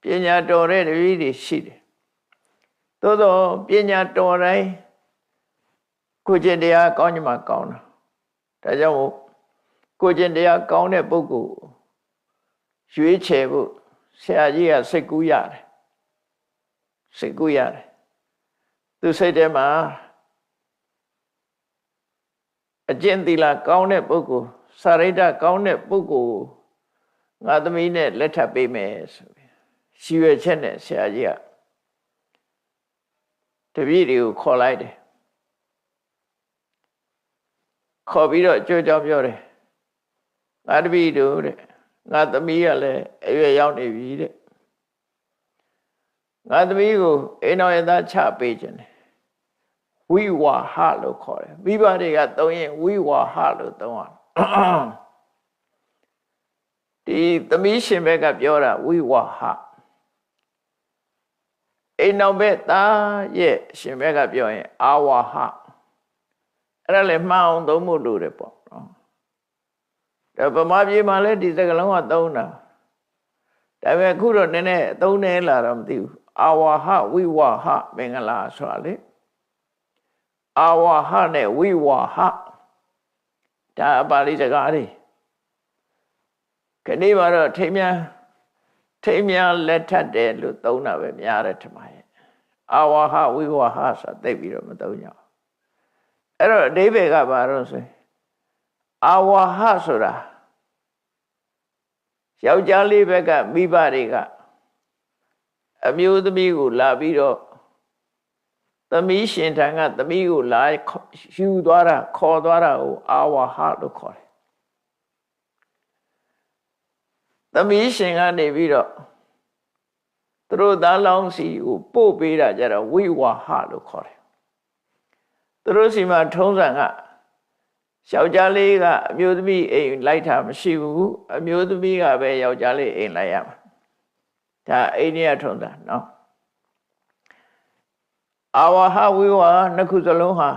ပညာတော်တဲ့တပည့်တွေရှိတယ်သို့တော့ပညာတော်တိုင်းကိုကျင့်တရားကောင်းကြမှာကောင်းတာဒါကြောင့်ကိုကျင့်တရားကောင်းတဲ့ပုဂ္ဂိုလ်ရွေးချယ်ဖို့ဆရာကြီးကစိတ်ကူးရတယ်စိတ်ကူးရတယ်သူစိတ်ထဲမှာအကျင့်သီလကောင်းတဲ့ပုဂ္ဂိုလ်စာရိတ္တကောင်းတဲ့ပုဂ္ဂိုလ်ငါသမီးနဲ့လက်ထပ်ပေးမယ်ဆိုပြီးရှိရွယ်ချက်နဲ့ဆရာကြီးကတပည့်တွေကိုခေါ်လိုက်တယ်ခေါ်ပြီးတော့ကြွကြောင်းပြောတယ်ငါတပည့်တို့တဲ့ငါသမီးကလည်းအရွယ်ရောက်နေပြီတဲ့ငါသမီးကိုအိမ်တော်ရဲ့သားချပေးခြင်းတယ်ဝိဝါဟလို့ခေါ်တယ်မိဘတွေကသုံးရင်ဝိဝါဟလို့သုံးရဒီသမီးရှင်ဘက်ကပြောတာဝိဝါဟအိမ်တော်ဘက်သားရဲ့ရှင်ဘက်ကပြောရင်အာဝါဟအဲ့ဒါလည်းမှန်အောင်သုံးဖို့လိုတယ်ပေါ့နော်ဒါဗမာပြည်မှာလည်းဒီစကားလုံးကသုံးတာဒါပေမဲ့အခုတော့နည်းနည်းသုံးနေလာတော့မသိဘူးအာဝါဟဝိဝါဟမင်္ဂလာဆိုတာလေအာဝါဟနဲ့ဝိဝါဟဒါအပါဠိစကားတွေခဏမှာတော့ထိမ်းများလက်ထပ်တယ်လို့သုံးတာပဲများတယ်ထင်ပါရဲ့အာဝါဟဝိဝါဟဆိုတာသိပြီးတော့မသုံးကြဘူးအဲ့တော့အဓိပ္ပာယ်ကဘာလို့ဆိုရင်အာဝါဟဆိုတာ ယောက်ျားလေးဘက်ကမိဘတွေကအမျိုးသမီးကိုလာပြီးတော့သမီးရှင်ထံကသမီးကိုလာယူသွားတာခေါ်သွားတာကိုအာဝါဟလို့ခေါ်တယ်သမီးရှင်ကနေပြီးတော့သူတို့သားလောင်းစီကိုပို့ပေးတာကြတော့ဝိဝါဟလို့ခေါ်တယ်သူတို့စီမှာထုံးစံကယောက်ျားလေးကအမျိုးသမီးအိမ်လိုက်တာမရှိဘူးအမျိုးသမီးကပဲယောက်ျားလေးအိမ်လိုက်ရမှာဒါအိန္ဒိယထုံးစံနော်အာဝါဟဝိဝါနှစ်ခုစလုံးဟာ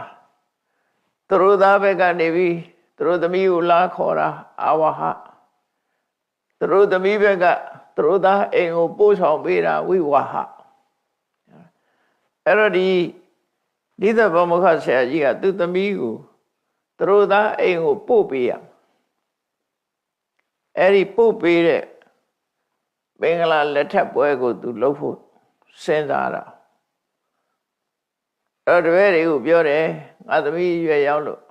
သူတို့သားဘက်ကနေပြီးသူတို့သမီးကိုလာခေါ်တာအာဝါဟသူတို့သမီးဘက်ကသူတို့သားအိမ်ကိုပို့ဆောင်ပေးတာဝိဝါဟအဲ့တော့ဒီသဗ္ဗမုခဆရာကြီးကသူ့သမီးကိုသူတို့သားအိမ်ကိုပို့ပေးရအဲ့ဒီပို့ပေးတဲ့မင်္ဂလာလက်ထပ်ပွဲကိုသူလုပ်ဖို့စဉ်းစားတာအဲ့တပည့်တွေကိုပြောတယ်ငါသမီးရွယ်ရောက်လို့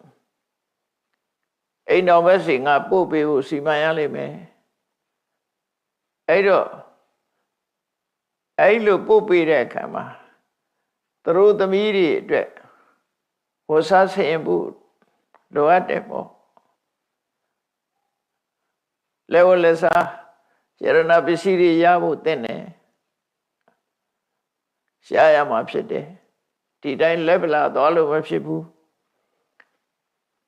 အိမ်တော်ဘက်စီငါပို့ပေးဖို့စီမံရလိမ့်မယ်အဲ့တော့အဲ့လိုပို့ပေးတဲ့အခါမှာသူတို့သမီးတွေအတွက်ဟောစားဆင်ဖို့လိုအပ်တယ်ပေါ့လေဝလက်စားယရဏပစ္စည်းတွေရဖို့သင့်တယ်ရှားရမှာဖြစ်တယ်ဒီတိုင်းလက်ပလာသွားလို့မဖြစ်ဘူး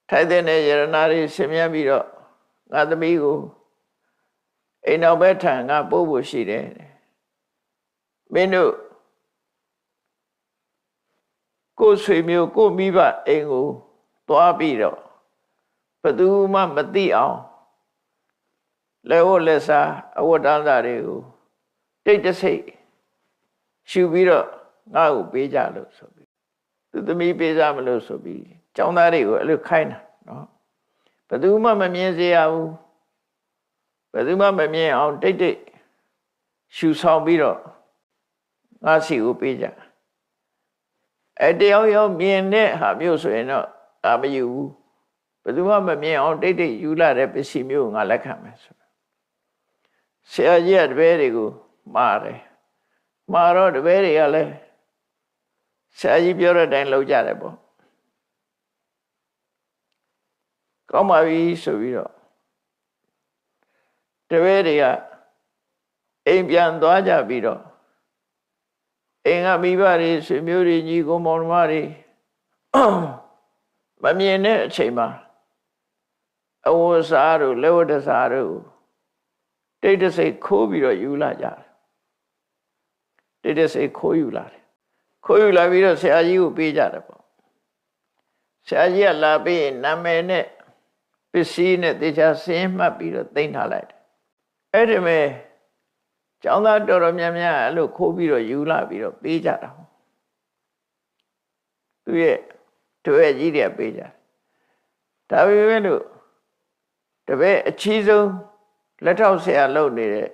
ထိုက်တဲ့ယရဏတွေဆင်မြန်းပြီးတော့ငါသမီးကိုအိမ်တော်ဘက်ထံကပို့ဖို့ရှိတယ်မင်းတို့ကိုယ်ဆွေမျိုးကိုမိဘအိမ်ကိုသွားပြီးတော့ဘယ်သူမှမသိအောင်လက်ဝတ်လက်စားအဝတ်တန်းစာတွေကိုတိတ်တဆိတ်ရှူပြီးတော့ငါ့ကိုပေးကြလို့ဆိုပြီးသူသမီးပေးကြမလို့ဆိုပြီးကျောင်းသားတွေကိုအဲ့လိုခိုင်းတာနော်ဘယ်သူမှမမြင်စေရဘူးဘယ်သူမှမမြင်အောင်တိတ်တိတ်ရှူဆောင်ပြီးတော့ငါစီကိုပေးကြအဲ့တယောက်ယောက်မြင်တဲ့ဟာမျိုးဆိုရင်တော့အာမယူဘူးဘယ်သူမှမမြင်အောင်တိတ်တိတ်ယူလာတဲ့ပစ္စည်းမျိုးငါလက်ခံမယ်ဆိုဆရာကြီးကတပည့်တွေကိုမှားတယ်မှားတော့တပည့်တွေကလည်းဆရာကြီးပြောတဲ့အတိုင်းလုပ်ကြတယ်ပေါ့ကောင်းပါပြီဆိုပြီးတော့တပည့်တွေကအိမ်ပြန်သွားကြပြီးတော့အိမ်ကမိဘတွေဆွေမျိုးတွေညီကိုမောင်နှမတွေမမြင်တဲ့အချိန်မှာအဝတ်စားတို့လက်ဝတ်တစားတို့တိတ်တဆိတ်ခိုးပြီးတော့ယူလာကြတယ်တိတ်တဆိတ်ခိုးယူလာတယ်ခိုးယူလာပြီးတော့ဆရာကြီးကိုပေးကြတယ်ပေါ့ဆရာကြီးကလာပြီးနာမည်နဲ့ပစ္စည်းနဲ့တေချာစင်းမှတ်ပြီးတော့သိမ်းထားလိုက်တယ်အဲ့ဒီမဲ့ကျောင်းသားတော်တော်များများအဲ့လိုခိုးပြီးတော့ယူလာပြီးတော့ပေးကြတာသူရဲ့တွေ့ကြီးတွေပေးကြတယ်ဒါပေမဲ့လို့တပည့်အချီးဆုံးလက်ထောက်ဆရာလုပ်နေတဲ့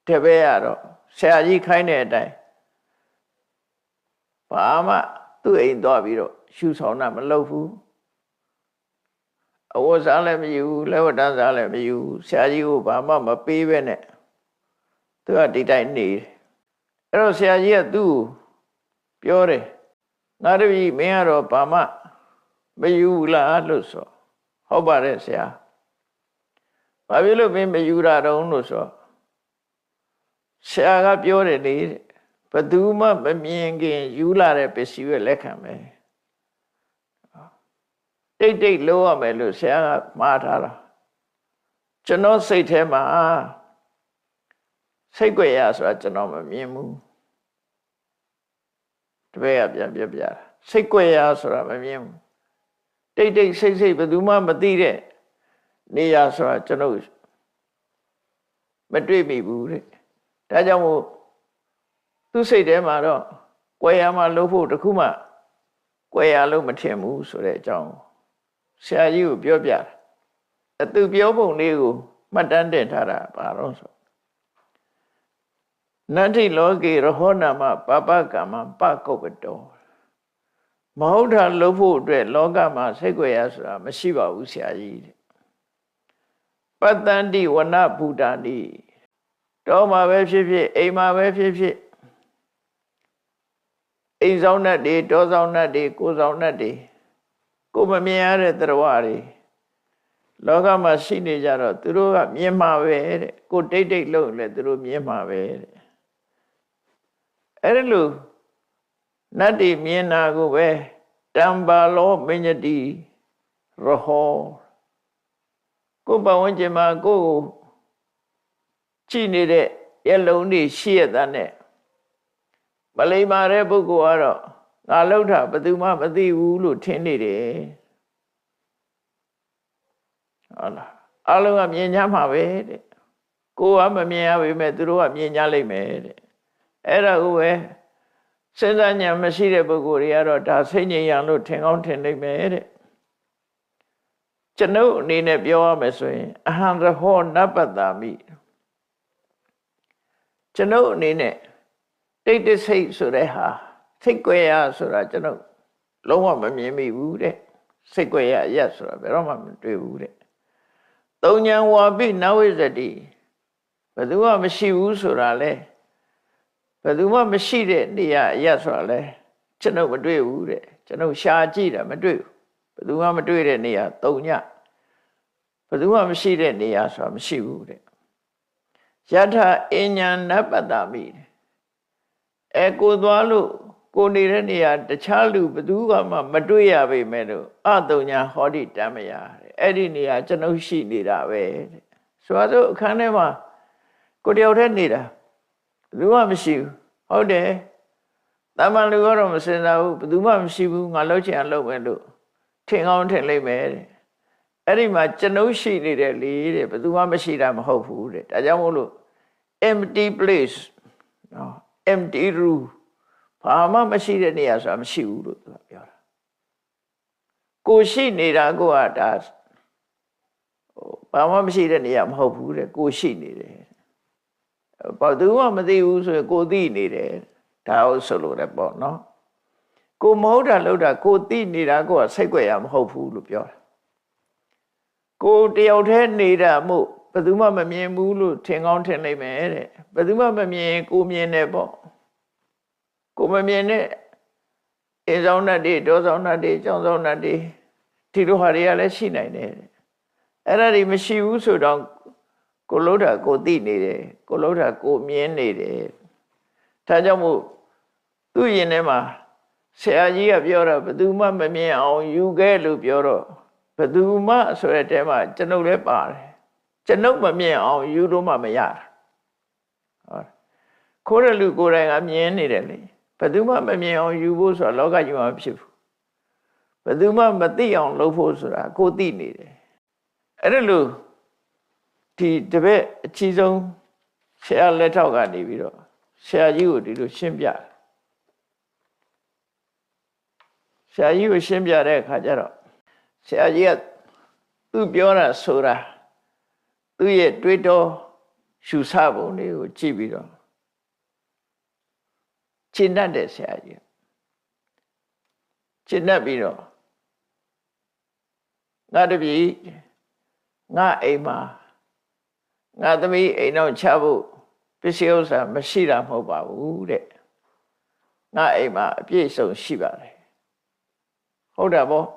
တပည့်ကတော့ဆရာကြီးခိုင်းတဲ့အတိုင်းဘာမှသူ့အိမ်သွားပြီးတော့ရှူဆောင်တာမလုပ်ဘူးအဝတ်စားလည်းမယူဘူးလက်ဝတ်တန်းစားလည်းမယူဘူးဆရာကြီးကိုဘာမှမပေးပဲနဲ့သူကဒီတိုင်းနေတယ်အဲ့တော့ဆရာကြီးကသူ့ကိုပြောတယ်ငါတပည့်မင်းကတော့ဘာမှမယူလားလို့ဆိုဟုတ်ပါတယ်ဆရာဘာဖြစ်လို့မင်းမယူတာတုံးလို့ဆိုဆရာကပြောတယ်လေဘယ်သူမှမမြင်ခင်ယူလာတဲ့ပစ္စည်းရဲ့လက်ခံမယ်တိတ်တိတ်လို့ရမယ်လို့ဆရာကမှားထားတာကျွန်တော်စိတ်ထဲမှာစိတ်ကြွရဆိုတာကျွန်တော်မမြင်ဘူးတပည့်ကပြန်ပြပြတာစိတ်ကြွရဆိုတာမမြင်ဘူးတိတ်တိတ်စိတ်စိတ်ဘယ်သူမှမသိတဲ့နေရာဆိုတာကျွန်တော်မတွေ့မိဘူးတဲ့ဒါကြောင့်မို့သူ့စိတ်ထဲမှာတော့ကြွယ်ရမှာလို့ဖို့တခုမှကြွယ်ရလို့မထင်ဘူးဆိုတဲ့အကြောင်းဆရာကြီးကိုပြောပြတာအသူပြောပုံလေးကိုမှတ်တမ်းတင်ထားတာပါတော့ဆိုနတ္ထိလောကေရဟောနာမပပကမ္မပကုပ္ပတောမဟုတ်တာလို့ဖို့အတွက်လောကမှာစိတ်ကြွယ်ရဆိုတာမရှိပါဘူးဆရာကြီးတဲ့ပ ပတ္တန္တိဝနဘူတာနိတောမှာပဲဖြစ်ဖြစ်အိမ်မှာပဲဖြစ်ဖြစ်အိမ်ဆောင်တတ်တွေတောဆောင်တတ်တွေကိုယ်ဆောင်တတ်တွေကိုမမြင်ရတဲ့တရားဝတွေလောကမှာရှိနေကြတော့သူတို့ကမြင်မှာပဲတဲ့ကိုတိတ်တိတ်လို့လည်းသူတို့မြင်မှာပဲတဲ့အဲ့လိုနတ်တွေမြင်တာကိုပဲတံပါလောမညတိရဟောကိုပဝန်းကျင်မှာကိုကြည့်နေတဲ့ရလုံးတွေရှိရတဲ့နဲ့မလိမ္မာတဲ့ပုဂ္ဂိုလ်ကတော့ငါလှုပ်တာဘယ်သူမှမသိဘူးလို့ထင်နေတယ်ဟုတ်လားအလုံးကမြင်ကြမှာပဲတဲ့ကိုကမမြင်ရပေမဲ့သူတို့ကမြင်ကြလိမ့်မယ်တဲ့အဲ့ဒါကိုပဲစဉ်းစားဉာဏ်မရှိတဲ့ပုဂ္ဂိုလ်တွေကတော့ဒါစိတ်ငြိမ်ရလို့ထင်ကောင်းထင်လိမ့်မယ်တဲ့ကျွန်ုပ်အနေနဲ့ပြောရမယ်ဆိုရင်အဟံရဟောနပတ္တာမိကျွန်ုပ်အနေနဲ့တိတ်တဆိတ်ဆိုတဲ့ဟာစိတ်ကြွယ်ရဆိုတာကျွန်ုပ်လုံးဝမမြင်မိဘူးတဲ့စိတ်ကြွယ်ရရက်ဆိုတာဘယ်တော့မှမတွေ့ဘူးတဲ့သုံးဉဏ်ဝါပိနဝိဇ္ဇတိဘယ်သူမှမရှိဘူးဆိုတာလဲဘယ်သူမှမရှိတဲ့နေရာအရက်ဆိုတာလဲကျွန်ုပ်မတွေ့ဘူးတဲ့ကျွန်ုပ်ရှာကြည့်တာမတွေ့ဘူးဘယ်သူမှမတွေ့တဲ့နေရာသုံးညဘယ်သူမှမရှိတဲ့နေရာဆိုတာမရှိဘူးတဲ့ယထာအဉ္ညာနပတ္တမိကိုသွားလို့ကိုနေတဲ့နေရာတခြားလူဘယ်သူမှမတွေ့ရပေမဲ့လို့အတုံညာဟောတိတမယတဲ့အဲ့ဒီနေရာကျွန်ုပ်ရှိနေတာပဲတဲ့ဆိုတော့အခန်းထဲမှာကိုတယောက်တည်းနေတာဘယ်သူမှမရှိဘူးဟုတ်တယ်တမန်လူကတော့မစင်စားဘူးဘယ်သူမှမရှိဘူးငါလှုပ်ချင်အောင်လှုပ်မယ်လို့ထင်ကောင်းထင်လိမ့်မယ်တဲ့အဲ့ဒီမှာကျွန်ုပ်ရှိနေတယ်လေတဲ့ဘယ်သူမှမရှိတာမဟုတ်ဘူးတဲ့ဒါကြောင့်မို့လို့ empty place နော် empty room ဘာမှမရှိတဲ့နေရာဆိုတာမရှိဘူးလို့သူကပြောတာကိုရှိနေတာကိုကဒါဘာမှမရှိတဲ့နေရာမဟုတ်ဘူးတဲ့ကိုရှိနေတယ်ဘာသူမှမသိဘူးဆိုရင်ကိုသိနေတယ်ဒါဟုတ်ဆိုလို့လည်းပေါ့နော်ကိုမဟုတ်တာလို့တာကိုသိနေတာကိုကစိတ်ကြွယ်ရမဟုတ်ဘူးလို့ပြောတာကိုတယောက်တည်းနေတာမို့ဘယ်သူမှမမြင်ဘူးလို့ထင်ကောင်းထင်လိမ့်မယ်တဲ့ဘယ်သူမှမမြင်ကိုမြင်တယ်ပေါ့ကိုမမြင်တဲ့အိမ်ဆောင်တတ်တွေတောဆောင်တတ်တွေကျောင်းဆောင်တတ်တွေဒီလိုဟာတွေကလည်းရှိနိုင်တယ်အဲ့ဒါတွေမရှိဘူးဆိုတော့ကိုလို့တာကိုသိနေတယ်ကိုလို့တာကိုမြင်နေတယ်ဒါကြောင့်မို့သူ့ရင်ထဲမှာဆရာကြီးကပြောတာဘယ်သူမှမမြင်အောင်ယူခဲ့လို့ပြောတော့ဘယ်သူမှဆိုတဲ့တဲမှာကျွန်ုပ်လည်းပါတယ်ကျွန်ုပ်မမြင်အောင်ယူလို့မှမရတာဟုတ်ခိုးတဲ့လူကိုယ်တိုင်ကမြင်နေတယ်လေဘယ်သူမှမမြင်အောင်ယူဖို့ဆိုတာလောကကြီးမှာမဖြစ်ဘူးဘယ်သူမှမသိအောင်လုပ်ဖို့ဆိုတာကိုသိနေတယ်အဲ့ဒါလို့ဒီတပည့်အကြီးဆုံးဆရာလက်ထောက်ကနေပြီးတော့ဆရာကြီးကိုဒီလိုရှင်းပြတယ်ဆရာကြီးကိုရှင်းပြတဲ့အခါကျတော့ဆရာကြီးကသူပြောတာဆိုတာသူ့ရဲ့တွေးတောရှုဆပုံတွေကိုကြည့်ပြီးတော့ရှင်းတတ်တဲ့ဆရာကြီးရှင်းတတ်ပြီးတော့ငါတပည့်ငါအိမ်မှာငါသမီးအိမ်အောင်ချဖို့ပစ္စည်းဥစ္စာမရှိတာမဟုတ်ပါဘူးတဲ့ငါအိမ်မှာအပြည့်စုံရှိပါတယ်ဟုတ်တာပေါ့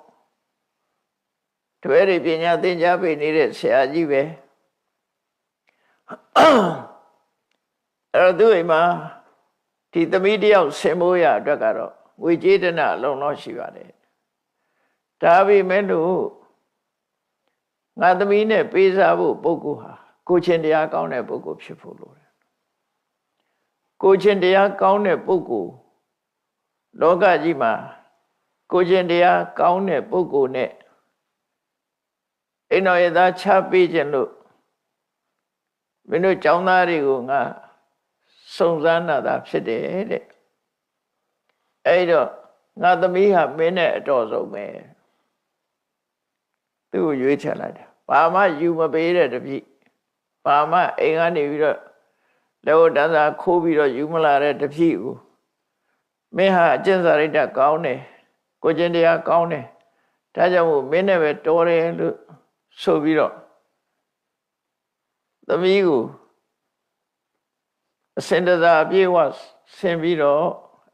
တပည့်တွေပညာသင်ကြားပေးနေတဲ့ဆရာကြီးပဲအဲ့တော့သူ့အိမ်မှာဒီသမီးတယောက်ဆင်မိုးရအတွက်ကတော့ငွေကြေးတနာအလုံးလောက်ရှိပါတယ်ဒါပေမဲ့လို့ငါသမီးနဲ့ပေးစားဖို့ပုဂ္ဂိုလ်ဟာကိုချင်းတရားကောင်းတဲ့ပုဂ္ဂိုလ်ဖြစ်ဖို့လိုတယ်ကိုချင်းတရားကောင်းတဲ့ပုဂ္ဂိုလ်လောကကြီးမှာကိုချင်းတရားကောင်းတဲ့ပုဂ္ဂိုလ်နဲ့အိမ်တော်ရသားချပေးခြင်းလို့မင်းတို့ကျောင်းသားတွေကိုငါစုံစမ်းတာဖြစ်တယ်တဲ့အဲ့တော့ငါသမီးဟာမင်းနဲ့အတော်ဆုံးပဲသူ့ကိုရွေးချယ်လိုက်တာဘာမှယူမပေးတဲ့တပည့်ဘာမှအိမ်ကနေပြီးတော့လက်ဝတ်တန်းစာခိုးပြီးတော့ယူမလာတဲ့တပည့်ကိုမင်းဟာအကျင့်စာရိတ္တကောင်းတယ်ကိုကျင့်တရားကောင်းတယ်ဒါကြောင့်မို့မင်းနဲ့ပဲတော်တယ်လို့ဆိုပြီးတော့ သမီးကိုအစင်တစားအပြည့်ဝဆင်ပြီးတော့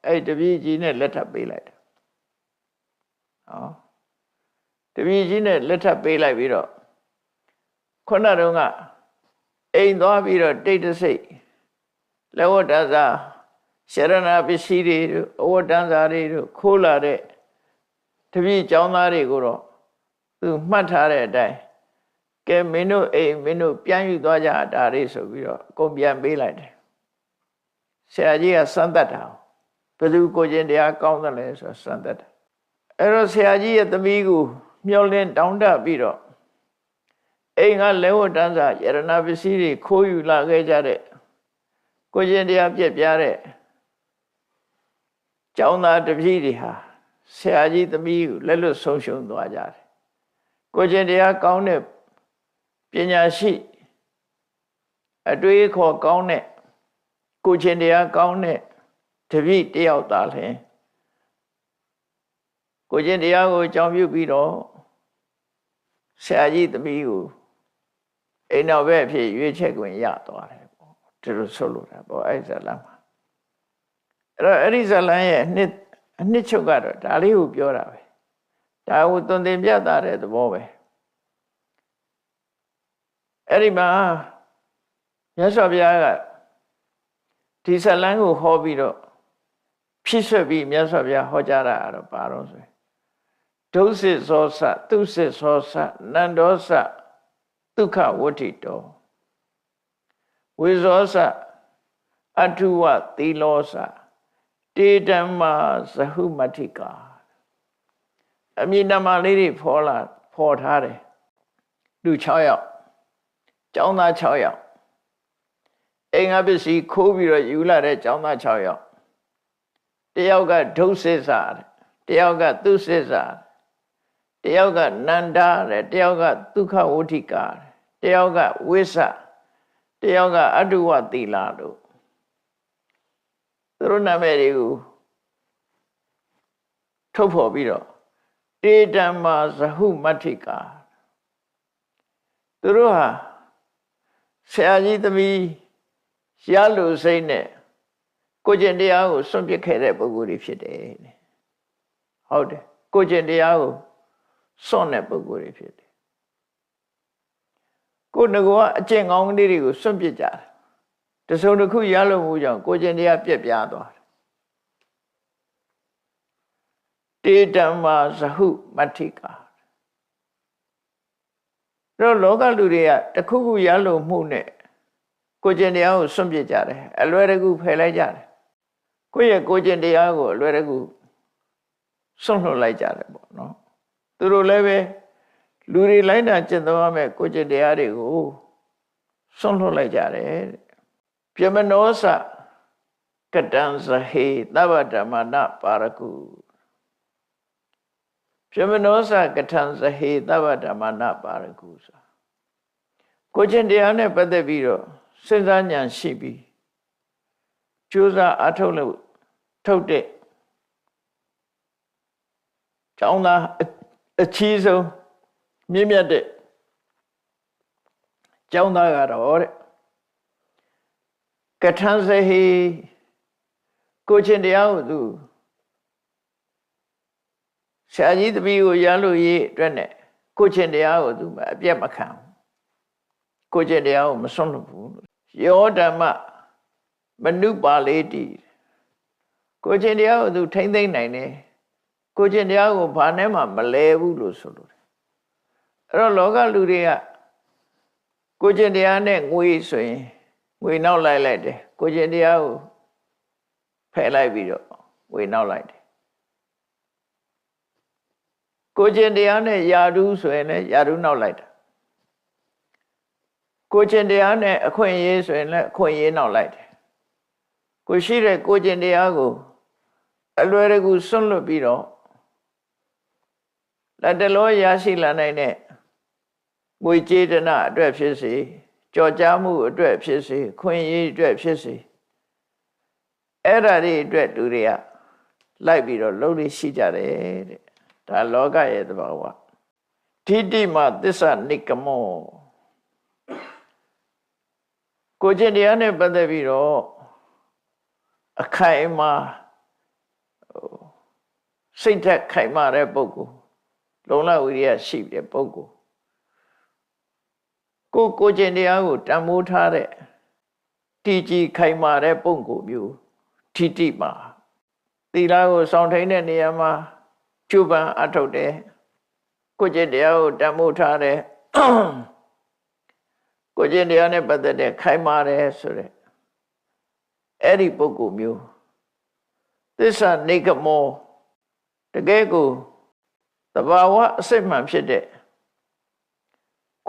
အဲ့တပည့်ကြီးနဲ့လက်ထပ်ပေးလိုက်တယ်တပည့်ကြီးနဲ့လက်ထပ်ပေးလိုက်ပြီးတော့ခုနတုန်းကအိမ်သွားပြီးတော့တိတ်တဆိတ်လက်ဝတ်တန်းစာရှရဏပစ္စည်းတွေတို့အဝတ်တန်းစာတွေတို့ခိုးလာတဲ့တပည့်ကျောင်းသားတွေကိုတော့သူမှတ်ထားတဲ့အတိုင်းကဲမင်းတို့အိမ်မင်းတို့ပြန်ယူသွားကြတာလေးဆိုပြီးတော့အကုန်ပြန်ပေးလိုက်တယ်ဆရာကြီးကစမ်းသပ်တာဘယ်သူကိုချင်းတရားကောင်းတယ်လဲဆိုစမ်းသပ်တာအဲ့တော့ဆရာကြီးရဲ့သမီးကိုမျောလင်းတောင်းတပြီးတော့အိမ်ကလဲဝတ်တန်းစာယရဏပစ္စည်းတွေခိုးယူလာခဲ့ကြတဲ့ကိုချင်းတရားပြက်ပြားတဲ့ကျောင်းသားတပည့်တွေဟာဆရာကြီးသမီးကိုလက်လွတ်ဆုံးရှုံးသွားကြတယ်ကိုချင်းတရားကောင်းတဲ့ပညာရှိအတွေးခေါ်ကောင်းတဲ့ကိုချင်းတရားကောင်းတဲ့တပည့်တယောက်သားလင်ကိုချင်းတရားကိုအကြောင်းပြုပြီးတော့ဆရာကြီးသမီးကိုအိမ်တော်ဘက်အဖြစ်ရွေးချယ်ခွင့်ရသွားတယ်ပေါ့ဒီလိုဆိုလိုတာပေါ့အဲ့ဇာလန်မှာအဲ့တော့အဲ့ဒီဇာလန်ရဲ့အနှစ်ချုပ်ကတော့ဒါလေးကိုပြောတာပဲဒါကိုသွန်သင်ပြသတဲ့သဘောပဲအဲ့ဒီမှာမြတ်စွာဘုရားကဒီဇာလန်ကိုဟောပြီးတော့ဖြည့်ဆွတ်ပြီးမြတ်စွာဘုရားဟောကြားတာတော့ပါတော့ဆိုဒုစစ်သောစသူစစ်သောစနန္ဒောစဒုက္ခဝဋ္ဌိတောဝိဇောစအထုဝသီလောစတေဓမ္မာဇဟုမတ္ထိကာအမည်နာမလေးတွေဖော်ထားတယ်လူ6ယောက်ကျောင်းသား6ယောက်အိမ်ကပစ္စည်းခိုးပြီးတော့ယူလာတဲ့ကျောင်းသား6ယောက်တယောက်ကဒုစစ်စတယောက်ကသူစစ်စတယောက်ကနန္ဒာတဲ့တယောက်ကဒုက္ခဝဋ္ဌိကာတယောက်ကဝိသတယောက်ကအတုဝသီလတို့သူတို့နာမည်တွေကိုထုတ်ဖော်ပြီးတော့တေဓမ္မာဇဟုမတ္ထိကာသူတို့ဟာဆရာကြီးသမီးရလို့စိတ်နဲ့ကိုကျင့်တရားကိုစွန့်ပစ်ခဲ့တဲ့ပုဂ္ဂိုလ်တွေဖြစ်တယ်ဟုတ်တယ်ကိုကျင့်တရားကိုစွန့်တဲ့ပုဂ္ဂိုလ်တွေဖြစ်တယ်ကိုငကောအကျင့်ကောင်းလေးတွေကိုစွန့်ပစ်ကြတယ်တစုံတစ်ခုရလို့မှုကြောင့်ကိုကျင့်တရားပြက်ပြားသွားတယ်တေဓမ္မာဇဟုမတ္ထိကာတော့လောကလူတွေကတခုခုရလို့မှုနဲ့ကိုကျင့်တရားကိုစွန့်ပစ်ကြတယ်အလွယ်တကူဖယ်လိုက်ကြတယ်ကိုယ့်ရဲ့ကိုကျင့်တရားကိုအလွယ်တကူစွန့်လွတ်လိုက်ကြတယ်ပေါ့နော်သူတို့လည်းပဲလူတွေလိုက်တာကျင့်သုံးရမယ်ကိုကျင့်တရားတွေကိုစွန့်လွတ်လိုက်ကြတယ်ပြမနောစကတံဇဟေသဗ္ဗဓမ္မနာပါရကုပြမနောစကထံဇဟေသဗ္ဗဓမ္မနာပါရကုဆိုကိုကျင့်တရားနဲ့ပတ်သက်ပြီးတော့စဉ်းစားဉာဏ်ရှိပြီးကြိုးစားအထုတ်လို့ထုတ်တဲ့ကျောင်းသားအချီးဆုံးမြင့်မြတ်တဲ့ကျောင်းသားကတော့တဲ့ကထံဇဟေကိုကျင့်တရားကိုသူဆရာကြီးတပည့်ကိုရလို့ရေးအတွက်နဲ့ကိုကျင့်တရားကိုသူအပြတ်မခံကိုကျင့်တရားကိုမစွန့်လို့ဘူးယောဓမ္မမနုပါလေတိကိုကျင့်တရားကိုသူထိမ့်သိမ့်နိုင်တယ်ကိုကျင့်တရားကိုဘာနဲ့မှမလဲဘူးလို့ဆိုလို့အဲ့တော့လောကလူတွေကကိုကျင့်တရားနဲ့ငွေဆိုရင်ငွေနောက်လိုက်တယ်ကိုကျင့်တရားကိုဖယ်လိုက်ပြီးတော့ငွေနောက်လိုက်တယ်ကိုကျင့်တရားနဲ့ယာဓုဆိုရင်လည်းယာဓုနောက်လိုက်တာကိုကျင့်တရားနဲ့အခွင့်အရေးဆိုရင်လည်းအခွင့်အရေးနောက်လိုက်တယ်ကိုရှိတဲ့ကိုကျင့်တရားကိုအလွယ်တကူစွန့်လွတ်ပြီးတော့လက်တလောရရှိလာနိုင်တဲ့ငွေကြေးဒနာအတွက်ဖြစ်စေကြော်ကြားမှုအတွက်ဖြစ်စေခွင့်ရေးအတွက်ဖြစ်စေအဲ့ဒါတွေအတွက်လူတွေကလိုက်ပြီးတော့လုပ်လို့ရှိကြတယ်တဲ့ဒါလောကရဲ့သဘာဝဋ္ဌိမသစ္စာနိကမော ကိုကျင့်တရားနဲ့ပတ်သက်ပြီးတော့အခိုင်အမာစိတ်ဓာတ်ခိုင်မာတဲ့ပုဂ္ဂိုလ်လုံလဝိရိယရှိတဲ့ပုဂ္ဂိုလ်ကိုကျင့်တရားကိုတန်ဖိုးထားတဲ့တည်ကြည်ခိုင်မာတဲ့ပုဂ္ဂိုလ်မျိုးထိတိမှာသီလကိုစောင့်ထိန်တဲ့နေရာမှာကျူပန်အထုတ်တယ်ကိုကျင့်တရားကိုတန်ဖိုးထားတယ်ကိုကျင့်တရားနဲ့ပတ်သက်တဲ့ခိုင်မာတယ်ဆိုတဲ့အဲ့ဒီပုဂ္ဂိုလ်မျိုးသစ္စာနေကမောတကယ်ကိုသဘာဝအစစ်မှန်ဖြစ်တဲ့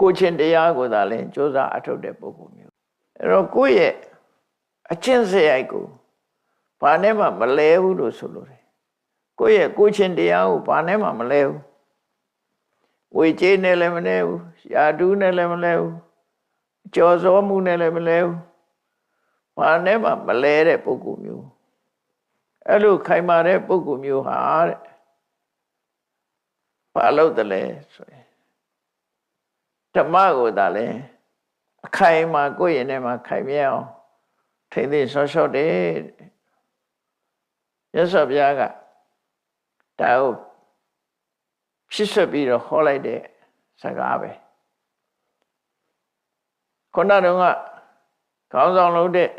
ကိုကျင့်တရားကိုသာလဲကြိုးစားအထုတ်တဲ့ပုဂ္ဂိုလ်မျိုးအဲ့တော့ကိုယ့်ရဲ့အကျင့်စရိုက်ကိုဘာနဲ့မှမလဲဘူးလို့ဆိုလိုတယ်ကိုယ့်ရဲ့ကိုကျင့်တရားကိုဘာနဲ့မှမလဲဘူးဝေကျေးနဲ့လည်းမလဲဘူးယာတူးနဲ့လည်းမလဲဘူးကြော်စောမှုနဲ့လည်းမလဲဘူးဘာနဲ့မှမလဲတဲ့ပုဂ္ဂိုလ်မျိုးအဲ့လိုခိုင်မာတဲ့ပုဂ္ဂိုလ်မျိုးဟာတဲ့ဘာလို့တလဲဆိုရင်ဓမ္မကိုသာလဲအခိုင်အမာကိုယ့်ရင်ထဲမှာခိုင်မြဲအောင်ထိမ့်သိမ်းဆော့ဆော့တယ်ရသော်ဘုရားကဒါကိုဖြစ်ဆွပြီးတော့ဟောလိုက်တဲ့စကားပဲခုနတုန်းကခေါင်းဆောင်လုပ်တဲ့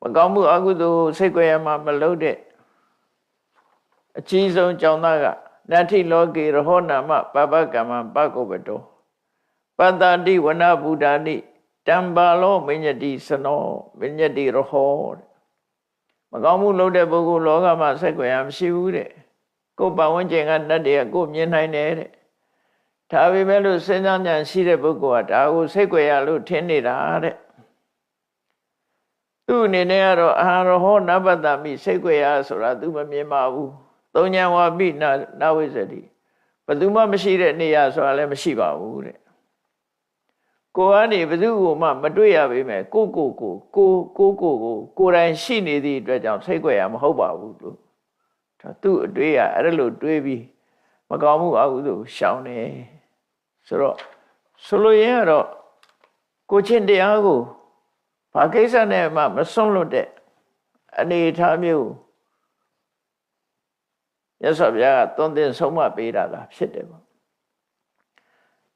မကောင်းမှုအကုသိုလ်စိတ်ကြွယ်မှာမလုပ်တဲ့အကြီးဆုံးကြောင့်သားကနတ္ထိလောကေရဟောနာမပပကမ္မပကုပ္ပတောပတ္တတိဝနဗုဒ္ဓာနိတံပါလောမညတိစနောမညတိရဟောတဲ့မကောင်းမှုလုပ်တဲ့ပုဂ္ဂိုလ်လောကမှာစိတ်ကြွယ်မရှိဘူးတဲ့ကိုယ်ပတ်ဝန်းကျင်ကတတ်တယ်ကိုယ်မြင်နိုင်တယ်တဲ့ဒါပေမဲ့လို့စဉ်းစားဉာဏ်ရှိတဲ့ပုဂ္ဂိုလ်ကဒါကိုစိတ်ကြွယ်ရလို့ထင်နေတာတဲ့သူ့အနေနဲ့ကတော့အာရဟောနပတ္တမိစိတ်ကြွယ်ရဆိုတာသူမမြင်ပါဘူးသုံးဉာဏ်ဝါပိနာဝိဇ္ဇတိဘယ်သူမှမရှိတဲ့နေရာဆိုတာလည်းမရှိပါဘူးတဲ့ကိုယ်ကနေဘယ်သူ့ကိုမှမတွေ့ရပေမဲ့ကိုယ်တိုင်ရှိနေသည့်အတွက်ကြောင့်စိတ်ကြွယ်ရမဟုတ်ပါဘူးလို့သူ့အတွေ့ရအဲ့လိုတွေးပြီးမကောင်းမှုအကုသိုလ်ရှောင်နေဆိုတော့ဆိုလိုရင်းကတော့ကိုချင်းတရားကိုဘာကိစ္စနဲ့မှမစွန့်လွတ်တဲ့အနေအထားမျိုးရသော်ဘုရားကသွန်သင်ဆုံးမပေးတာလားဖြစ်တယ်ပေါ့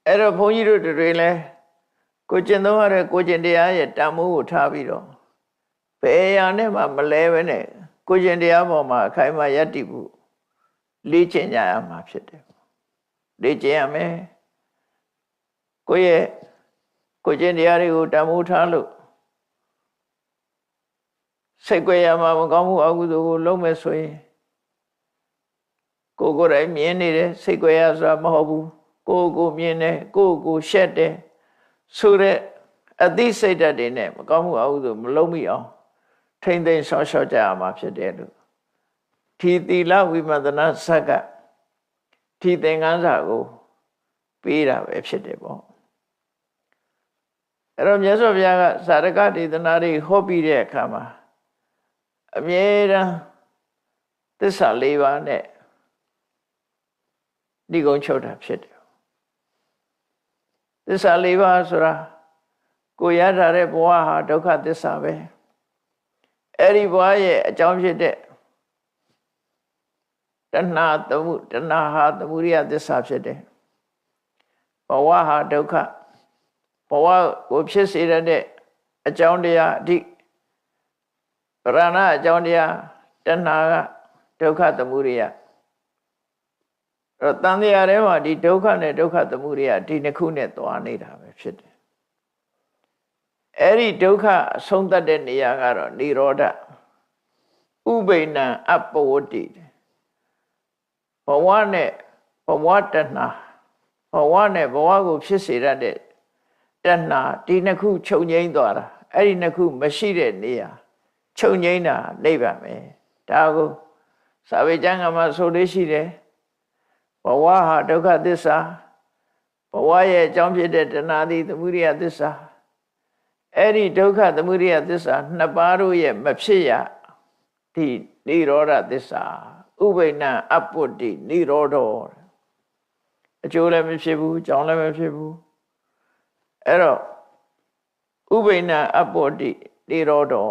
အဲ့တော့ဘုန်းကြီးတို့တွေလည်းကိုကျင့်သုံးရတဲ့ကိုကျင့်တရားရဲ့တန်ဖိုးကိုထားပြီးတော့ဘယ်အရာနဲ့မှမလဲပဲနဲ့ကိုကျင့်တရားပေါ်မှာအခိုင်အမာယက်တည်ဖို့လေ့ကျင့်ကြရမှာဖြစ်တယ်လေ့ကျင့်ရမယ်ကိုကျင့်တရားတွေကိုတန်ဖိုးထားလို့စိတ်ကြွယ်ရမှာမကောင်းမှုအကုသိုလ်ကိုလုံးမဲ့ဆိုရင်ကိုယ်တိုင်မြင်နေတယ်စိတ်ကြွယ်ရဆိုတာမဟုတ်ဘူးကိုမြင်တယ်ကိုရှက်တယ်ဆိုတဲ့အသိစိတ်ဓာတ်တွေနဲ့မကောင်းမှုအကုသိုလ်မလုံးမိအောင်ထိမ့်သိမ်းဆော့ရှော့ကြရမှာဖြစ်တယ်လို့ဒီသီလဝိပဿနာစက္ကဒီသင်္ကန်းစာကိုပေးတာပဲဖြစ်တယ်ပေါ့အဲ့တော့မြတ်စွာဘုရားကသာရကဒေသနာတွေဟောပြီးတဲ့အခါမှာအမြဲတမ်းသစ္စာ၄ပါးနဲ့ဒီကုန်းချုပ်တာဖြစ်တယ်သစ္စာ၄ပါးဆိုတာကိုရထားတဲ့ဘဝဟာဒုက္ခသစ္စာပဲအဲ့ဒီဘဝရဲ့အကြောင်းဖြစ်တဲ့တဏှာဟာသမုဒိယသစ္စာဖြစ်တယ်ဘဝဟာဒုက္ခဘဝကိုဖြစ်စေတဲ့အကြောင်းတရားအဓိပရဏအကြောင်းတရားတဏှာကဒုက္ခသမုဒိယအဲ့တော့တန်တရားထဲမှာဒီဒုက္ခနဲ့ဒုက္ခသမုဒိယဒီနှစ်ခုနဲ့သွားနေတာပဲဖြစ်တယ်အဲ့ဒီဒုက္ခအဆုံးသတ်တဲ့နေရာကတော့និရောဓဥပိ္ပဏံအပ္ပဝတ္တိဘဝနဲ့ဘဝတဏှာဘဝနဲ့ဘဝကိုဖြစ်စေရတဲ့တဏှာဒီနှစ်ခုချုပ်ငြိမ်းသွားတာအဲ့ဒီနှစ်ခုမရှိတဲ့နေရာချုပ်ငြိမ်းတာနိဗ္ဗာန်ပဲဒါကိုစာပေကျမ်းကမှာဆိုလို့ရှိတယ်ဘဝဟာဒုက္ခသစ္စာဘဝရဲ့အကြောင်းဖြစ်တဲ့တဏှာသည်သမုဒိယသစ္စာအဲ့ဒီဒုက္ခသမုဒိယသစ္စာနှစ်ပါးတို့ရဲ့မဖြစ်ရဒီនិရောဓသစ္စာဥပိ္ပဏံအပ္ပုတ္တိនិရောဓောအကျိုးလည်းမဖြစ်ဘူးအကြောင်းလည်းမဖြစ်ဘူးအဲ့တော့ ဥပိ္ပဏအပောတိတေရောတော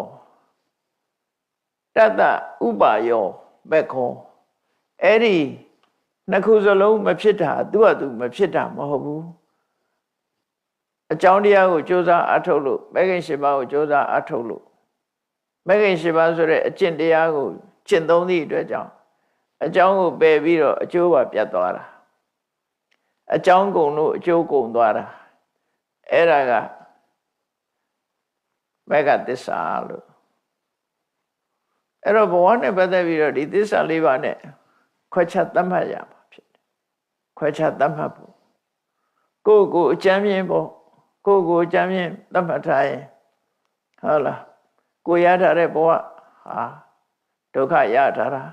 တတ္တဥပါယောဘက်ခောအဲ့ဒီနှစ်ခုစလုံးမဖြစ်တာသူ့ဟာသူမဖြစ်တာမဟုတ်ဘူးအကြောင်းတရားကိုကြိုးစားအထုတ်လို့မဂ္ဂင်၈ပါးကိုကြိုးစားအထုတ်လို့မဂ္ဂင်၈ပါးဆိုတဲ့အကျင့်တရားကိုကျင့်သုံးသည့်အတွက်ကြောင့်အကြောင်းကိုပယ်ပြီးတော့အကျိုးပါပြတ်သွားတာအကြောင်းကုန်လို့အကျိုးကုန်သွားတာအဲ့ဒါကမဂ္ဂသစ္စာလို့အဲ့တော့ဘဝနဲ့ပတ်သက်ပြီးတော့ဒီသစ္စာ၄ပါးနဲ့ခွဲခြားသတ်မှတ်ရမှာဖြစ်တယ်ခွဲခြားသတ်မှတ်ဖို့ကိုယ့်ကိုအကြမ်းမြင်ပေါ့ကိုယ့်ကိုအကြမ်းမြင်သတ်မှတ်ထားရင်ဟုတ်လားကိုရထားတဲ့ဘဝဟာဒုက္ခရထားတာ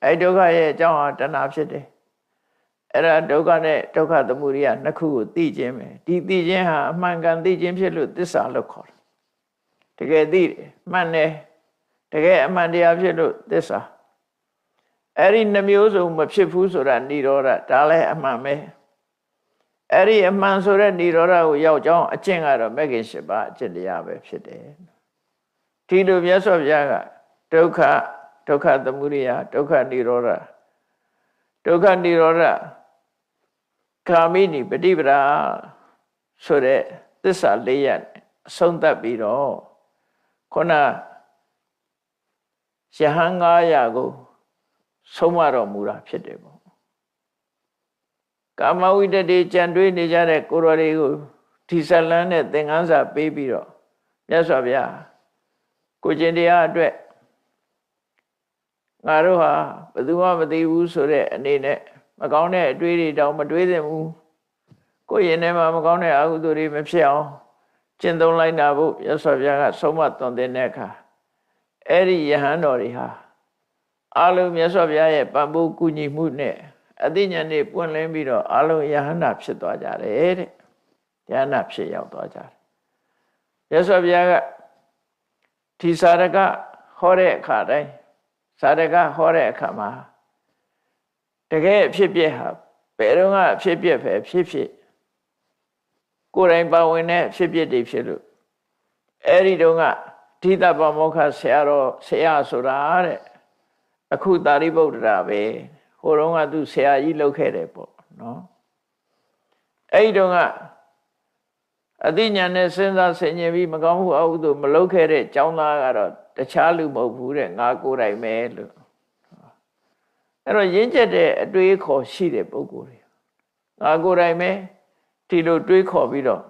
အဲ့ဒုက္ခရဲ့အကြောင်းဟာတဏှာဖြစ်တယ်အဲ့ဒါဒုက္ခနဲ့ဒုက္ခသမုဒယနှစ်ခုကိုသိခြင်းပဲဒီသိခြင်းဟာအမှန်ကန်သိခြင်းဖြစ်လို့သစ္စာလို့ခေါ်တယ်တကယ်သိတယ်မှန်တယ်တကယ်အမှန်တရားဖြစ်လို့သစ္စာအဲ့ဒီနှမျိုးစုံမဖြစ်ဘူးဆိုတာនិရောဓဒါလည်းအမှန်ပဲအဲ့ဒီအမှန်ဆိုတဲ့និရောဓကိုရောက်ကြောင်းအကျင့်ကတော့မဂ္ဂင်၈ပါးအကျင့်တရားပဲဖြစ်တယ်ဒီလိုမြတ်စွာဘုရားကဒုက္ခသမုဒယဒုက္ခនិရောဓဒုက္ခនិရောဓကာမိနိပฏิပဒါဆိုတဲ့သစ္စာ၄ရပ်အဆုံးသတ်ပြီးတော့ခုနယဟန်900ကိုဆုံးမတော်မူတာဖြစ်တယ်ပေါ့ကာမဝိတ္တိကြံတွေးနေကြတဲ့ကိုယ်တော်တွေကိုဒီဇလန်းနဲ့သင်္ကန်းစာပေးပြီးတော့မြတ်စွာဘုရားကိုကျင့်တရားအတွက်ငါတို့ဟာဘယ်သူမှမသိဘူးဆိုတဲ့အနေနဲ့မကောင်းတဲ့အတွေးတွေတောင်မတွေးသင့်ဘူးကိုယ်ရင်ထဲမှာမကောင်းတဲ့အကုသိုလ်တွေမဖြစ်အောင်ကျင့်သုံးလိုက်တာဖို့မြတ်စွာဘုရားကဆုံးမသွန်သင်တဲ့အခါအဲ့ဒီယဟန်တော်တွေဟာအလုံးမြတ်စွာဘုရားရဲ့ပံ့ပိုးကူညီမှုနဲ့အသိဉာဏ်တွေပွင့်လင်းပြီးတော့အလုံးယဟန္တာဖြစ်သွားကြတယ်တဲ့ယဟန္တာဖြစ်ရောက်သွားကြတယ်မြတ်စွာဘုရားကဒီစာရကဟောတဲ့အခါတိုင်းစာရကဟောတဲ့အခါမှာတကယ်အဖြစ်ပြက်ဟာဘယ်တော့ကအဖြစ်ပြက်ပဲဖြစ်ဖြစ်ကိုယ်တိုင်ပါဝင်တဲ့အဖြစ်ပြက်တွေဖြစ်လို့အဲ့ဒီတော့ကဓိတပမောက္ခဆရာဆိုတာတဲ့အခုသာရိပုတ္တရာပဲဟိုတုန်းကသူဆရာကြီးလုပ်ခဲ့တယ်ပေါ့နော်အဲ့ဒီတော့ကအသိဉာဏ်နဲ့စဉ်းစားဆင်ခြင်ပြီးမကောင်းမှုအဟုသို့မလုပ်ခဲ့တဲ့ကျောင်းသားကတော့တခြားလူမဟုတ်ဘူးတဲ့ငါကိုယ်တိုင်ပဲလို့အဲ့တော့ရင့်ကျက်တဲ့အတွေးခေါ်ရှိတဲ့ပုဂ္ဂိုလ်တွေငါကိုယ်တိုင်ပဲဒီလိုတွေးခေါ်ပြီးတော့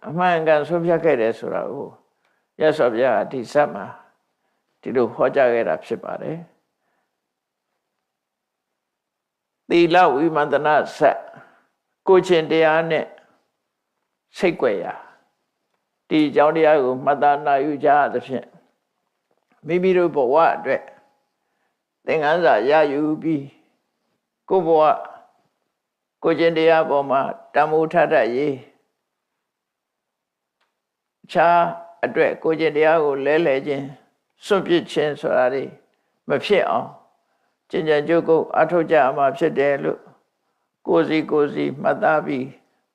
အမှန်ကန်ဆုံးဖြတ်ခဲ့တယ်ဆိုတာကိုရသော်ဗျာဒီစက်မှာဒီလိုဟောကြားခဲ့တာဖြစ်ပါတယ်သီလဝိမန္တနာဆက်ကိုချင်းတရားနဲ့စိတ်ကြွယ်ရာဒီအကြောင်းတရားကိုမှတ်သားနာယူကြသဖြင့်မိမိတို့ဘဝအတွက်သင်္ကန်းစာရယူပြီးကိုယ်ဘဝကိုချင်းတရားပေါ်မှာတမ္မိုးထတတ်ရေးခြားအတွက်ကိုချင်းတရားကိုလဲခြင်းစွန့်ပစ်ခြင်းဆိုတာတွေမဖြစ်အောင်ကျင့်ကြံကြိုးကုပ်အထောက်ကြအမှာဖြစ်တယ်လို့ကိုယ်စီမှတ်သားပြီး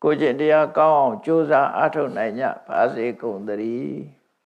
ကိုချင်းတရားကောင်းအောင်ကြိုးစားအထောက်နိုင်ကြပါစေကုန်သတည်း